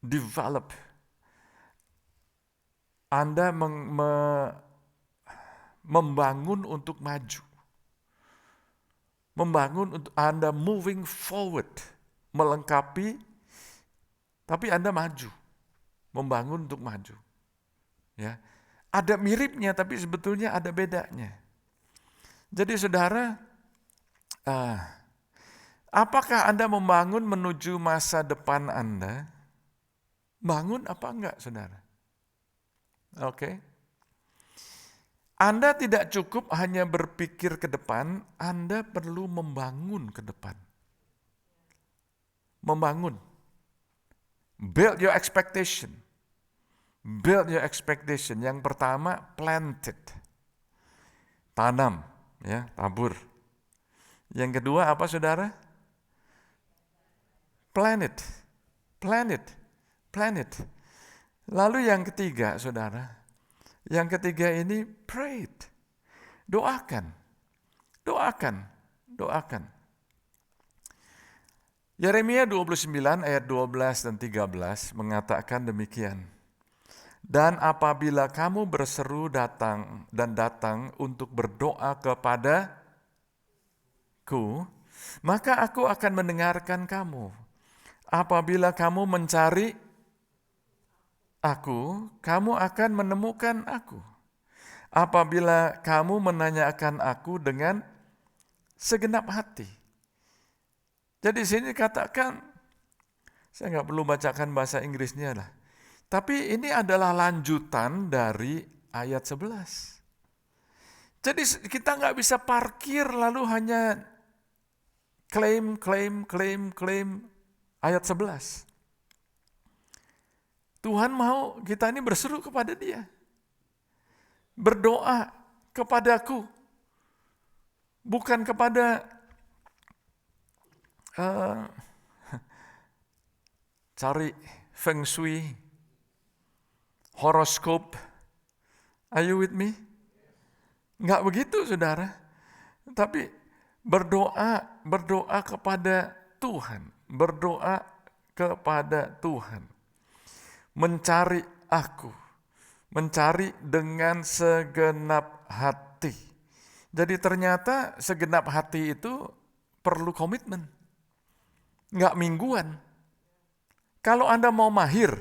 Speaker 1: develop. Anda membangun untuk maju. Membangun untuk Anda moving forward, melengkapi, tapi Anda maju. Membangun untuk maju. Ya. Ada miripnya, tapi sebetulnya ada bedanya. Jadi saudara, apakah Anda membangun menuju masa depan Anda? Bangun apa enggak, saudara? Oke. Anda tidak cukup hanya berpikir ke depan, Anda perlu membangun ke depan. Membangun. Build your expectation. Build your expectation. Yang pertama, planted. Tanam, ya, tabur. Yang kedua apa, saudara? Planet. Planet. Planet. Lalu yang ketiga, saudara. Yang ketiga ini pray. Doakan. Doakan. Doakan. Yeremia 29 ayat 12 dan 13 mengatakan demikian. Dan apabila kamu berseru datang untuk berdoa kepadaku, maka aku akan mendengarkan kamu. Apabila kamu mencari aku, kamu akan menemukan aku. Apabila kamu menanyakan aku dengan segenap hati. Jadi sini katakan, saya nggak perlu bacakan bahasa Inggrisnya lah. Tapi ini adalah lanjutan dari ayat 11. Jadi kita nggak bisa parkir lalu hanya klaim ayat 11. Tuhan mau kita ini berseru kepada Dia. Berdoa kepadaku. Bukan kepada cari feng shui, horoskop. Are you with me? Enggak begitu, saudara. Tapi berdoa kepada Tuhan. Berdoa kepada Tuhan. Mencari aku. Mencari dengan segenap hati. Jadi ternyata segenap hati itu perlu komitmen. Enggak mingguan. Kalau Anda mau mahir,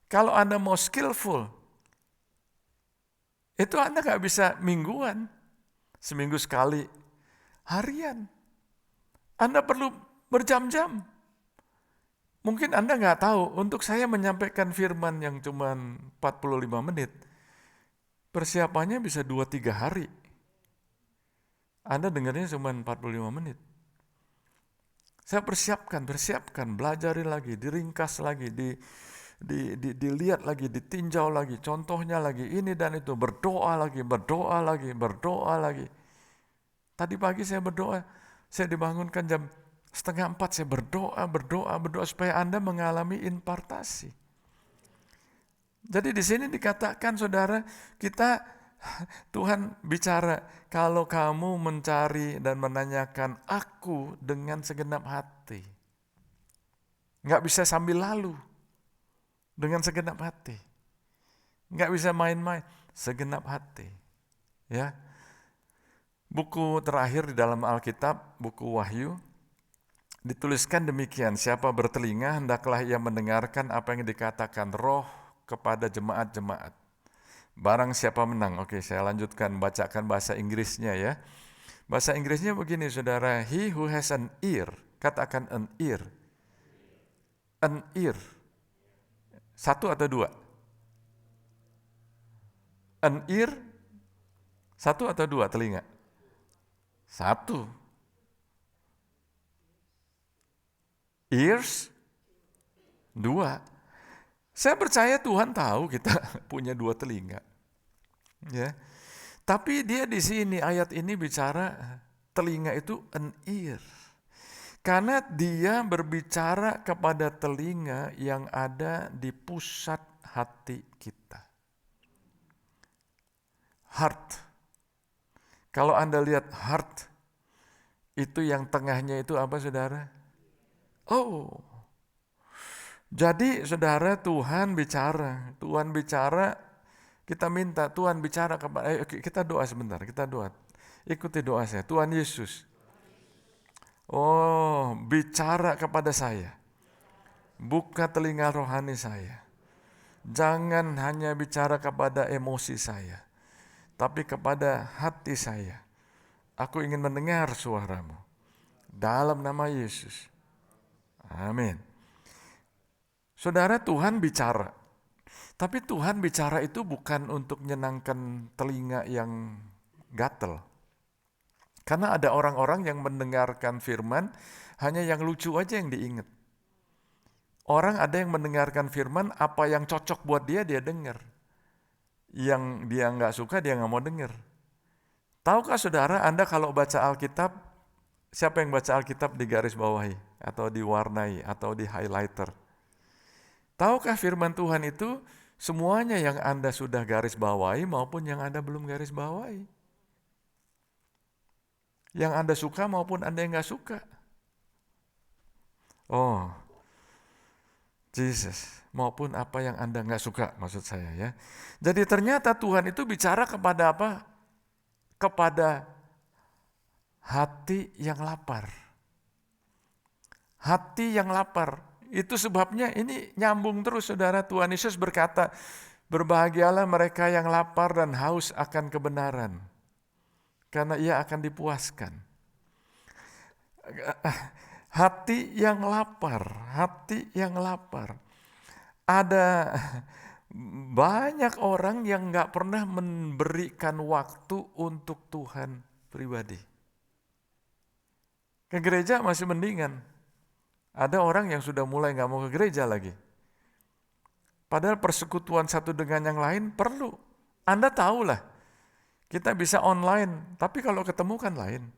Speaker 1: kalau Anda mau skillful, itu Anda nggak bisa mingguan, seminggu sekali, harian. Anda perlu berjam-jam. Mungkin Anda nggak tahu, untuk saya menyampaikan firman yang cuma 45 menit, persiapannya bisa 2-3 hari. Anda dengarnya cuma 45 menit. Saya persiapkan, belajarin lagi, diringkas lagi, dilihat lagi, ditinjau lagi, contohnya lagi, ini dan itu, berdoa lagi. Tadi pagi saya berdoa, saya dibangunkan jam 3:30, saya berdoa supaya Anda mengalami impartasi. Jadi di sini dikatakan, saudara, Tuhan bicara, kalau kamu mencari dan menanyakan aku dengan segenap hati. Nggak bisa sambil lalu. Dengan segenap hati. Nggak bisa main-main. Segenap hati. Ya. Buku terakhir di dalam Alkitab, buku Wahyu, Dituliskan demikian, siapa bertelinga hendaklah ia mendengarkan apa yang dikatakan Roh kepada jemaat-jemaat. Barang siapa menang. Oke, saya lanjutkan bacakan bahasa Inggrisnya ya. Bahasa Inggrisnya begini saudara, he who has an ear, katakan an ear. An ear. Satu atau dua? An ear, satu atau dua telinga? Satu. Ears, dua. Saya percaya Tuhan tahu kita punya dua telinga. Ya. Tapi dia di sini ayat ini bicara telinga itu an ear. Karena dia berbicara kepada telinga yang ada di pusat hati kita. Heart. Kalau Anda lihat heart, itu yang tengahnya itu apa saudara? Oh, jadi saudara Tuhan bicara, kita minta Tuhan bicara kepada, kita doa sebentar, kita doa. Ikuti doa saya, Tuhan Yesus. Oh, bicara kepada saya. Buka telinga rohani saya. Jangan hanya bicara kepada emosi saya, tapi kepada hati saya. Aku ingin mendengar suaramu. Dalam nama Yesus. Amin. Saudara, Tuhan bicara. Tapi Tuhan bicara itu bukan untuk menyenangkan telinga yang gatel. Karena ada orang-orang yang mendengarkan firman, hanya yang lucu aja yang diingat. Orang ada yang mendengarkan firman, apa yang cocok buat dia dengar. Yang dia nggak suka, dia nggak mau dengar. Tahukah saudara, Anda kalau baca Alkitab, siapa yang baca Alkitab di garis bawahi? Atau diwarnai, atau di highlighter. Tahukah firman Tuhan itu semuanya yang Anda sudah garis bawahi maupun yang Anda belum garis bawahi. Yang Anda suka maupun Anda yang gak suka. Oh, Jesus, maupun apa yang Anda gak suka maksud saya ya. Jadi ternyata Tuhan itu bicara kepada apa? Kepada hati yang lapar. Hati yang lapar. Itu sebabnya ini nyambung terus saudara. Tuhan Yesus berkata, berbahagialah mereka yang lapar dan haus akan kebenaran. Karena ia akan dipuaskan. Hati yang lapar, hati yang lapar. Ada banyak orang yang gak pernah memberikan waktu untuk Tuhan pribadi. Ke gereja masih mendingan. Ada orang yang sudah mulai gak mau ke gereja lagi. Padahal persekutuan satu dengan yang lain perlu. Anda tahulah, kita bisa online, tapi kalau ketemu kan lain.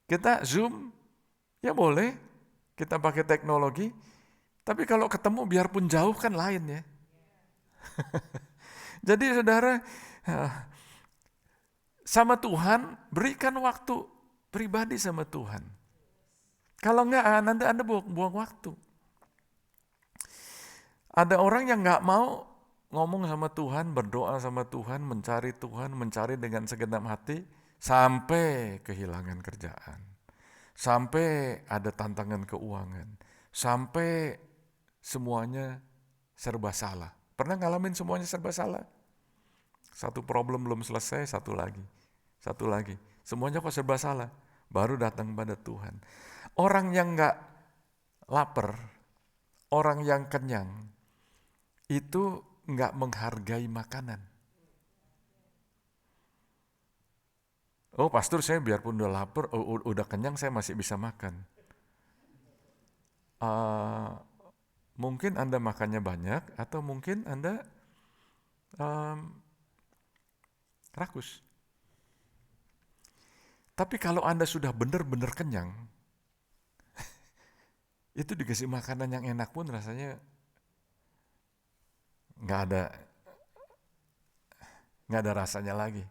Speaker 1: Kita Zoom, ya boleh, kita pakai teknologi, tapi kalau ketemu biarpun jauh kan lain ya. Jadi saudara, sama Tuhan, berikan waktu pribadi sama Tuhan. Kalau enggak, Anda buang waktu. Ada orang yang enggak mau ngomong sama Tuhan, berdoa sama Tuhan, mencari dengan segenap hati, sampai kehilangan kerjaan. Sampai ada tantangan keuangan. Sampai semuanya serba salah. Pernah ngalamin semuanya serba salah? Satu problem belum selesai, satu lagi. Semuanya kok serba salah? Baru datang pada Tuhan. Orang yang enggak lapar, orang yang kenyang, itu enggak menghargai makanan. Oh pastor, saya biarpun udah lapar, udah kenyang saya masih bisa makan. Mungkin Anda makannya banyak, atau mungkin Anda rakus. Tapi kalau Anda sudah benar-benar kenyang, itu dikasih makanan yang enak pun rasanya nggak ada rasanya lagi.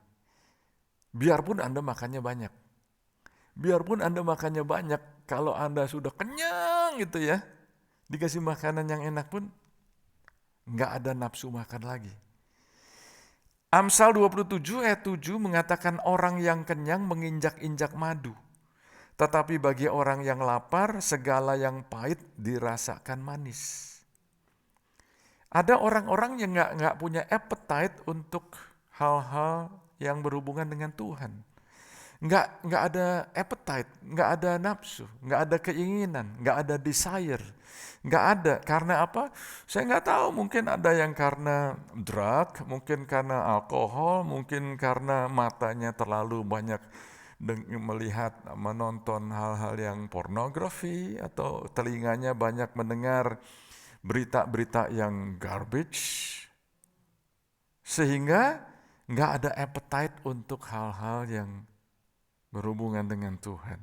Speaker 1: Biarpun Anda makannya banyak. Kalau Anda sudah kenyang gitu ya, dikasih makanan yang enak pun nggak ada nafsu makan lagi. Amsal 27 ayat 7 mengatakan orang yang kenyang menginjak-injak madu, Tetapi bagi orang yang lapar, segala yang pahit dirasakan manis. Ada orang-orang yang nggak punya appetite untuk hal-hal yang berhubungan dengan Tuhan. Nggak ada appetite, nggak ada nafsu, nggak ada keinginan, nggak ada desire. Nggak ada. Karena apa? Saya nggak tahu, mungkin ada yang karena drug, mungkin karena alkohol, mungkin karena matanya terlalu banyak melihat, menonton hal-hal yang pornografi, atau telinganya banyak mendengar berita-berita yang garbage, sehingga nggak ada appetite untuk hal-hal yang berhubungan dengan Tuhan.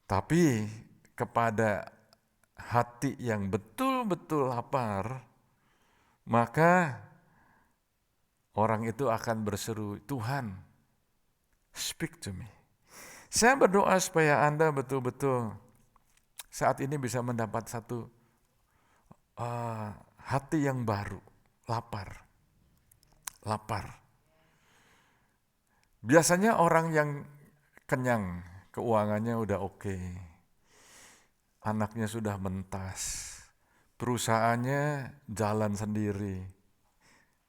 Speaker 1: Tapi kepada hati yang betul-betul lapar, maka orang itu akan berseru, Tuhan, speak to me. Saya berdoa supaya Anda betul-betul saat ini bisa mendapat satu hati yang baru, lapar. Biasanya orang yang kenyang, keuangannya udah oke, anaknya sudah mentas, perusahaannya jalan sendiri,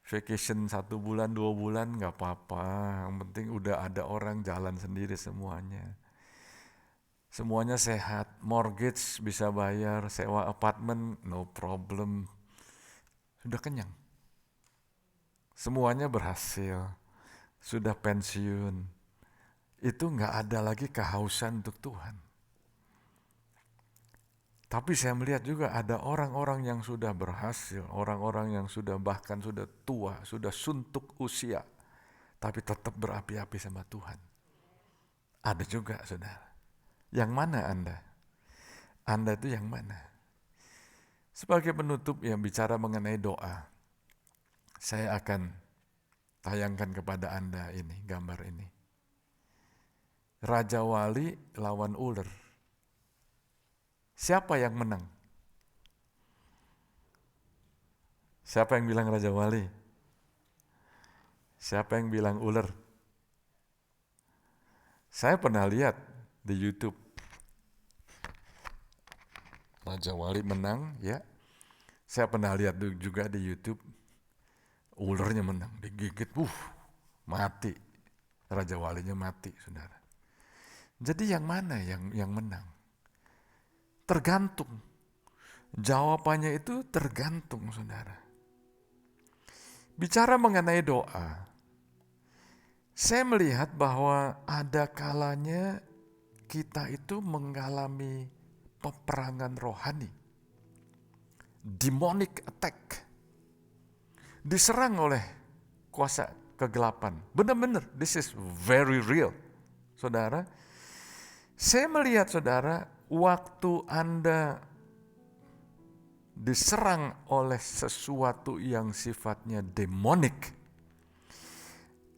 Speaker 1: vacation 1 bulan, 2 bulan gak apa-apa, yang penting udah ada orang jalan sendiri semuanya. Semuanya sehat, mortgage bisa bayar, sewa apartemen no problem, sudah kenyang. Semuanya berhasil, sudah pensiun, itu gak ada lagi kehausan untuk Tuhan. Tapi saya melihat juga ada orang-orang yang sudah berhasil, orang-orang yang sudah bahkan sudah tua, sudah suntuk usia, tapi tetap berapi-api sama Tuhan. Ada juga, saudara. Yang mana Anda? Anda itu yang mana? Sebagai penutup yang bicara mengenai doa, saya akan tayangkan kepada Anda ini, gambar ini. Raja Wali lawan ular. Siapa yang menang? Siapa yang bilang Raja Wali? Siapa yang bilang ular? Saya pernah lihat di YouTube. Raja Wali menang, ya. Saya pernah lihat juga di YouTube. Ularnya menang, digigit, mati. Raja Walinya mati, saudara. Jadi yang mana yang menang? Tergantung. Jawabannya itu tergantung, saudara. Bicara mengenai doa, saya melihat bahwa ada kalanya kita itu mengalami peperangan rohani. Demonic attack. Diserang oleh kuasa kegelapan. Benar-benar, this is very real. Saudara, saya melihat saudara, waktu Anda diserang oleh sesuatu yang sifatnya demonik,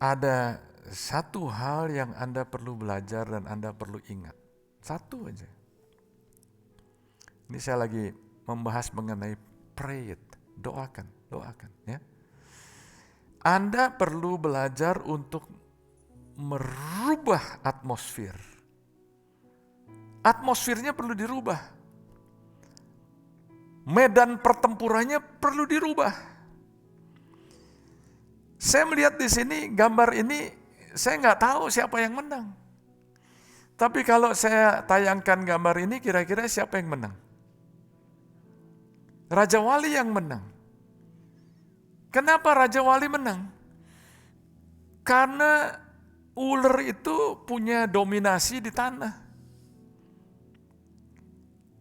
Speaker 1: ada satu hal yang Anda perlu belajar dan Anda perlu ingat. Satu aja. Ini saya lagi membahas mengenai pray it, doakan ya. Anda perlu belajar untuk merubah atmosfer. Atmosfernya perlu dirubah. Medan pertempurannya perlu dirubah. Saya melihat di sini, gambar ini, saya nggak tahu siapa yang menang. Tapi kalau saya tayangkan gambar ini, kira-kira siapa yang menang? Raja Wali yang menang. Kenapa Raja Wali menang? Karena ular itu punya dominasi di tanah.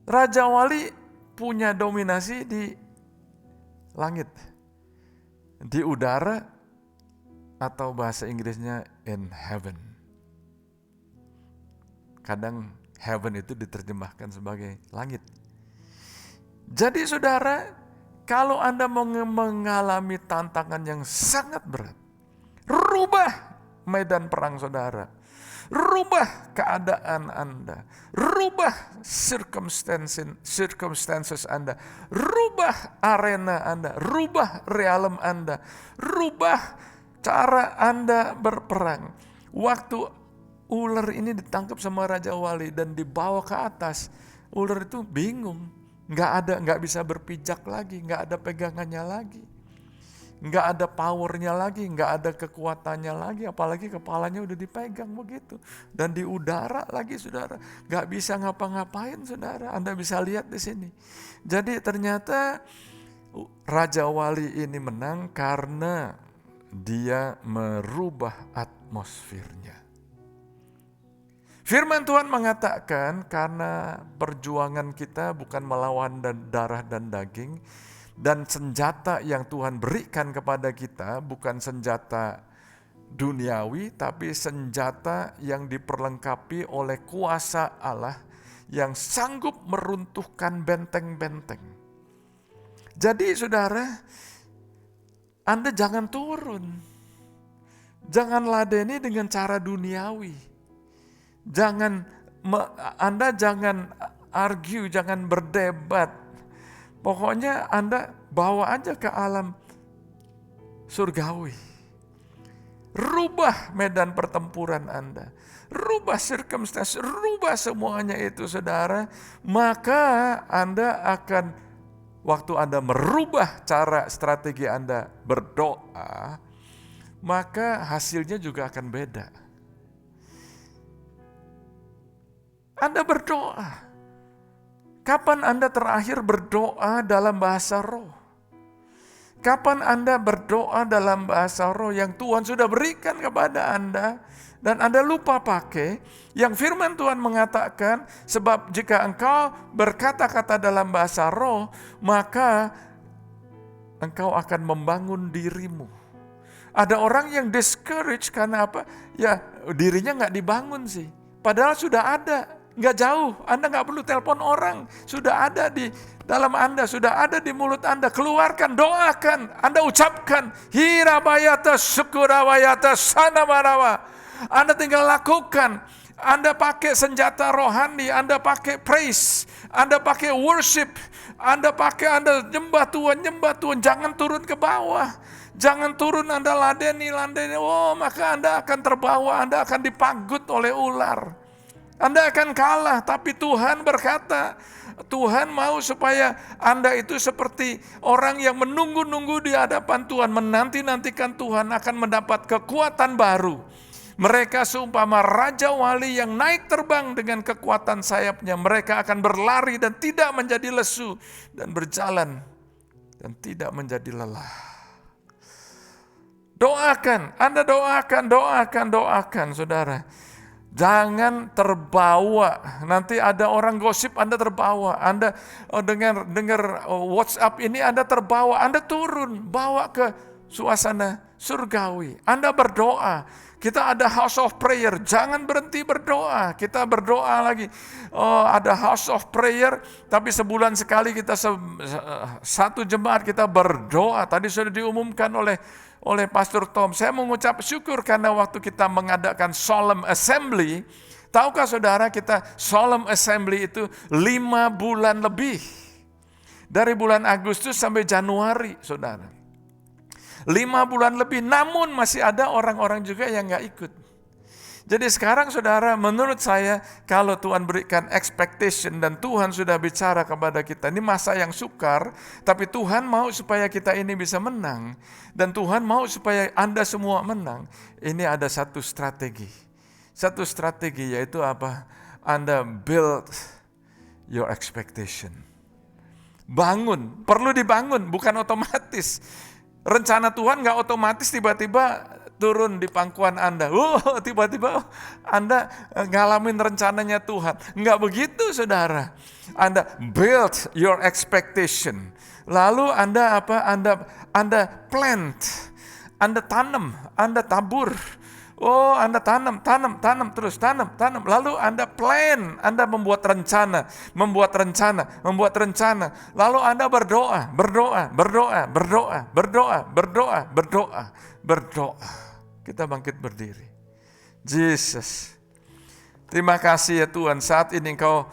Speaker 1: Raja Wali punya dominasi di langit, di udara, atau bahasa Inggrisnya in heaven. Kadang heaven itu diterjemahkan sebagai langit. Jadi saudara, kalau Anda mau mengalami tantangan yang sangat berat, rubah medan perang saudara. Rubah keadaan Anda, rubah circumstances Anda, rubah arena Anda, rubah realem Anda, rubah cara Anda berperang. Waktu Ular ini ditangkap sama Raja Wali dan dibawa ke atas. Ular itu bingung, nggak bisa berpijak lagi, nggak ada pegangannya lagi, nggak ada powernya lagi, nggak ada kekuatannya lagi, apalagi kepalanya udah dipegang begitu. Dan di udara lagi, saudara, nggak bisa ngapa-ngapain, saudara. Anda bisa lihat di sini. Jadi ternyata Raja Wali ini menang karena dia merubah atmosfernya. Firman Tuhan mengatakan karena perjuangan kita bukan melawan darah dan daging, dan senjata yang Tuhan berikan kepada kita bukan senjata duniawi, tapi senjata yang diperlengkapi oleh kuasa Allah yang sanggup meruntuhkan benteng-benteng. Jadi saudara, Anda jangan turun, jangan ladeni dengan cara duniawi. Anda jangan argue, jangan berdebat. Pokoknya Anda bawa aja ke alam surgawi. Rubah medan pertempuran Anda. Rubah circumstance, rubah semuanya itu, saudara. Maka Anda akan, waktu Anda merubah cara strategi Anda berdoa, maka hasilnya juga akan beda. Anda berdoa. Kapan Anda terakhir berdoa dalam bahasa roh? Kapan Anda berdoa dalam bahasa roh yang Tuhan sudah berikan kepada Anda dan Anda lupa pakai? Yang firman Tuhan mengatakan, sebab jika engkau berkata-kata dalam bahasa roh, maka engkau akan membangun dirimu. Ada orang yang discourage karena apa? Ya, dirinya nggak dibangun sih. Padahal sudah ada. Nggak jauh, Anda nggak perlu telepon orang, sudah ada di dalam Anda, sudah ada di mulut Anda. Keluarkan, doakan, Anda ucapkan, hirabayata syukurawayata sanamarawa. Anda tinggal lakukan, Anda pakai senjata rohani, Anda pakai praise, Anda pakai worship, Anda nyembah Tuhan, jangan turun ke bawah. Jangan turun Anda ladeni, maka Anda akan terbawa, Anda akan dipagut oleh ular. Anda akan kalah, tapi Tuhan berkata, Tuhan mau supaya Anda itu seperti orang yang menunggu-nunggu di hadapan Tuhan, menanti-nantikan Tuhan akan mendapat kekuatan baru. Mereka seumpama Raja Wali yang naik terbang dengan kekuatan sayapnya. Mereka akan berlari dan tidak menjadi lesu, dan berjalan dan tidak menjadi lelah. Doakan, Anda doakan, saudara. Jangan terbawa. Nanti ada orang gosip, Anda terbawa. Anda dengar WhatsApp ini, Anda terbawa. Anda turun, bawa ke suasana surgawi. Anda berdoa. Kita ada house of prayer. Jangan berhenti berdoa. Kita berdoa lagi. Ada house of prayer. Tapi sebulan sekali kita satu jemaat kita berdoa. Tadi sudah diumumkan oleh Pastor Tom. Saya mengucap syukur karena waktu kita mengadakan solemn assembly, tahukah saudara, kita solemn assembly itu 5 bulan lebih. Dari bulan Agustus sampai Januari, saudara. 5 bulan lebih, namun masih ada orang-orang juga yang gak ikut. Jadi sekarang saudara, menurut saya kalau Tuhan berikan expectation dan Tuhan sudah bicara kepada kita, ini masa yang sukar, tapi Tuhan mau supaya kita ini bisa menang, dan Tuhan mau supaya Anda semua menang. Ini ada satu strategi yaitu apa? Anda build your expectation. Bangun, perlu dibangun, bukan otomatis. Rencana Tuhan gak otomatis tiba-tiba turun di pangkuan Anda. Tiba-tiba Anda ngalamin rencananya Tuhan. Enggak begitu, saudara. Anda build your expectation. Lalu Anda Anda plant. Anda tanam, Anda tabur. Anda tanam, terus tanam. Lalu Anda plan, Anda membuat rencana. Lalu Anda berdoa. Kita bangkit berdiri. Jesus, terima kasih ya Tuhan, saat ini Engkau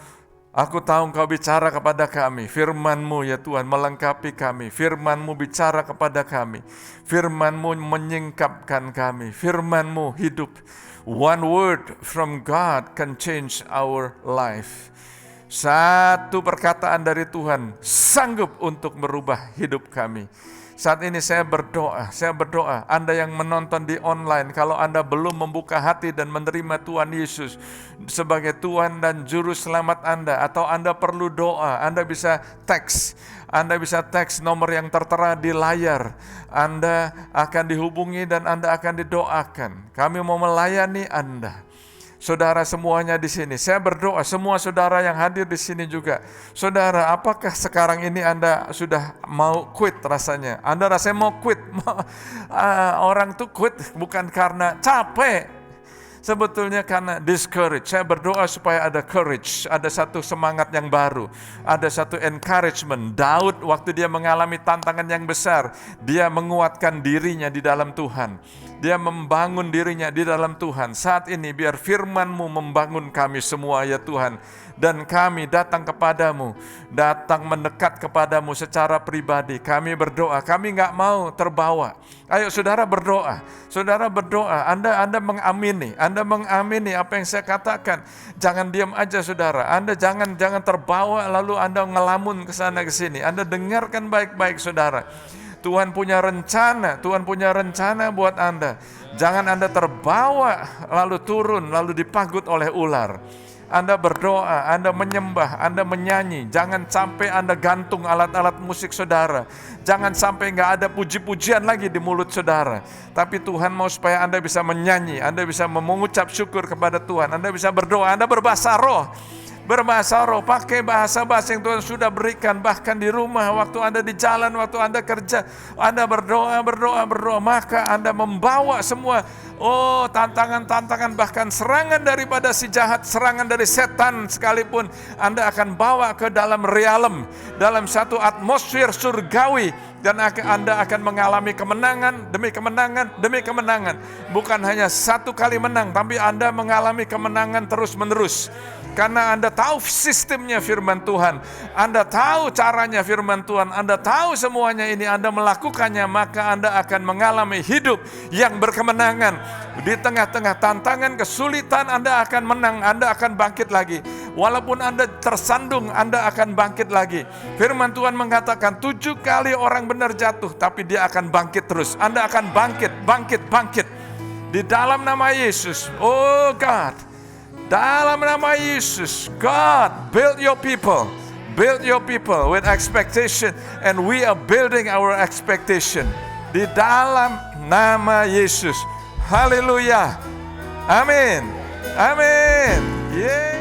Speaker 1: Aku tahu Engkau bicara kepada kami, firman-Mu ya Tuhan melengkapi kami, firman-Mu bicara kepada kami, firman-Mu menyingkapkan kami, firman-Mu hidup. One word from God can change our life. Satu perkataan dari Tuhan sanggup untuk merubah hidup kami. Saat ini saya berdoa, Anda yang menonton di online, kalau Anda belum membuka hati dan menerima Tuhan Yesus sebagai Tuhan dan Juru Selamat Anda, atau Anda perlu doa, Anda bisa teks nomor yang tertera di layar. Anda akan dihubungi dan Anda akan didoakan. Kami mau melayani Anda. Saudara semuanya di sini, saya berdoa semua saudara yang hadir di sini juga. Saudara, apakah sekarang ini Anda sudah mau quit rasanya? Anda rasanya mau quit. Orang tuh quit bukan karena capek, sebetulnya karena discourage. Saya berdoa supaya ada courage, ada satu semangat yang baru, ada satu encouragement. Daud waktu dia mengalami tantangan yang besar, dia menguatkan dirinya di dalam Tuhan. Dia membangun dirinya di dalam Tuhan. Saat ini biar firman-Mu membangun kami semua ya Tuhan. Dan kami datang kepadamu, datang mendekat kepadamu secara pribadi. Kami berdoa, kami gak mau terbawa. Ayo saudara berdoa, Anda mengamini apa yang saya katakan. Jangan diam aja saudara, Anda jangan terbawa lalu Anda ngelamun ke sana ke sini. Anda dengarkan baik-baik saudara. Tuhan punya rencana buat Anda. Jangan Anda terbawa lalu turun lalu dipagut oleh ular. Anda berdoa, Anda menyembah, Anda menyanyi. Jangan sampai Anda gantung alat-alat musik saudara. Jangan sampai gak ada puji-pujian lagi di mulut saudara. Tapi Tuhan mau supaya Anda bisa menyanyi, Anda bisa mengucap syukur kepada Tuhan, Anda bisa berdoa, Anda berbahasa roh, pakai bahasa-bahasa yang Tuhan sudah berikan. Bahkan di rumah, waktu Anda di jalan, waktu Anda kerja, Anda berdoa, maka Anda membawa semua tantangan-tantangan, bahkan serangan daripada si jahat, serangan dari setan sekalipun, Anda akan bawa ke dalam realem, dalam satu atmosfer surgawi, dan Anda akan mengalami kemenangan demi kemenangan. Bukan hanya satu kali menang, tapi Anda mengalami kemenangan terus-menerus. Karena Anda tahu sistemnya firman Tuhan, Anda tahu caranya firman Tuhan, Anda tahu semuanya ini, Anda melakukannya, maka Anda akan mengalami hidup yang berkemenangan. Di tengah-tengah tantangan, kesulitan, Anda akan menang, Anda akan bangkit lagi. Walaupun Anda tersandung, Anda akan bangkit lagi. Firman Tuhan mengatakan 7 kali orang benar jatuh, tapi dia akan bangkit terus. Anda akan bangkit. Di dalam nama Yesus, oh God, dalam nama Yesus, God, build your people with expectation, and we are building our expectation. Di dalam nama Yesus, haleluya, amin, yeah.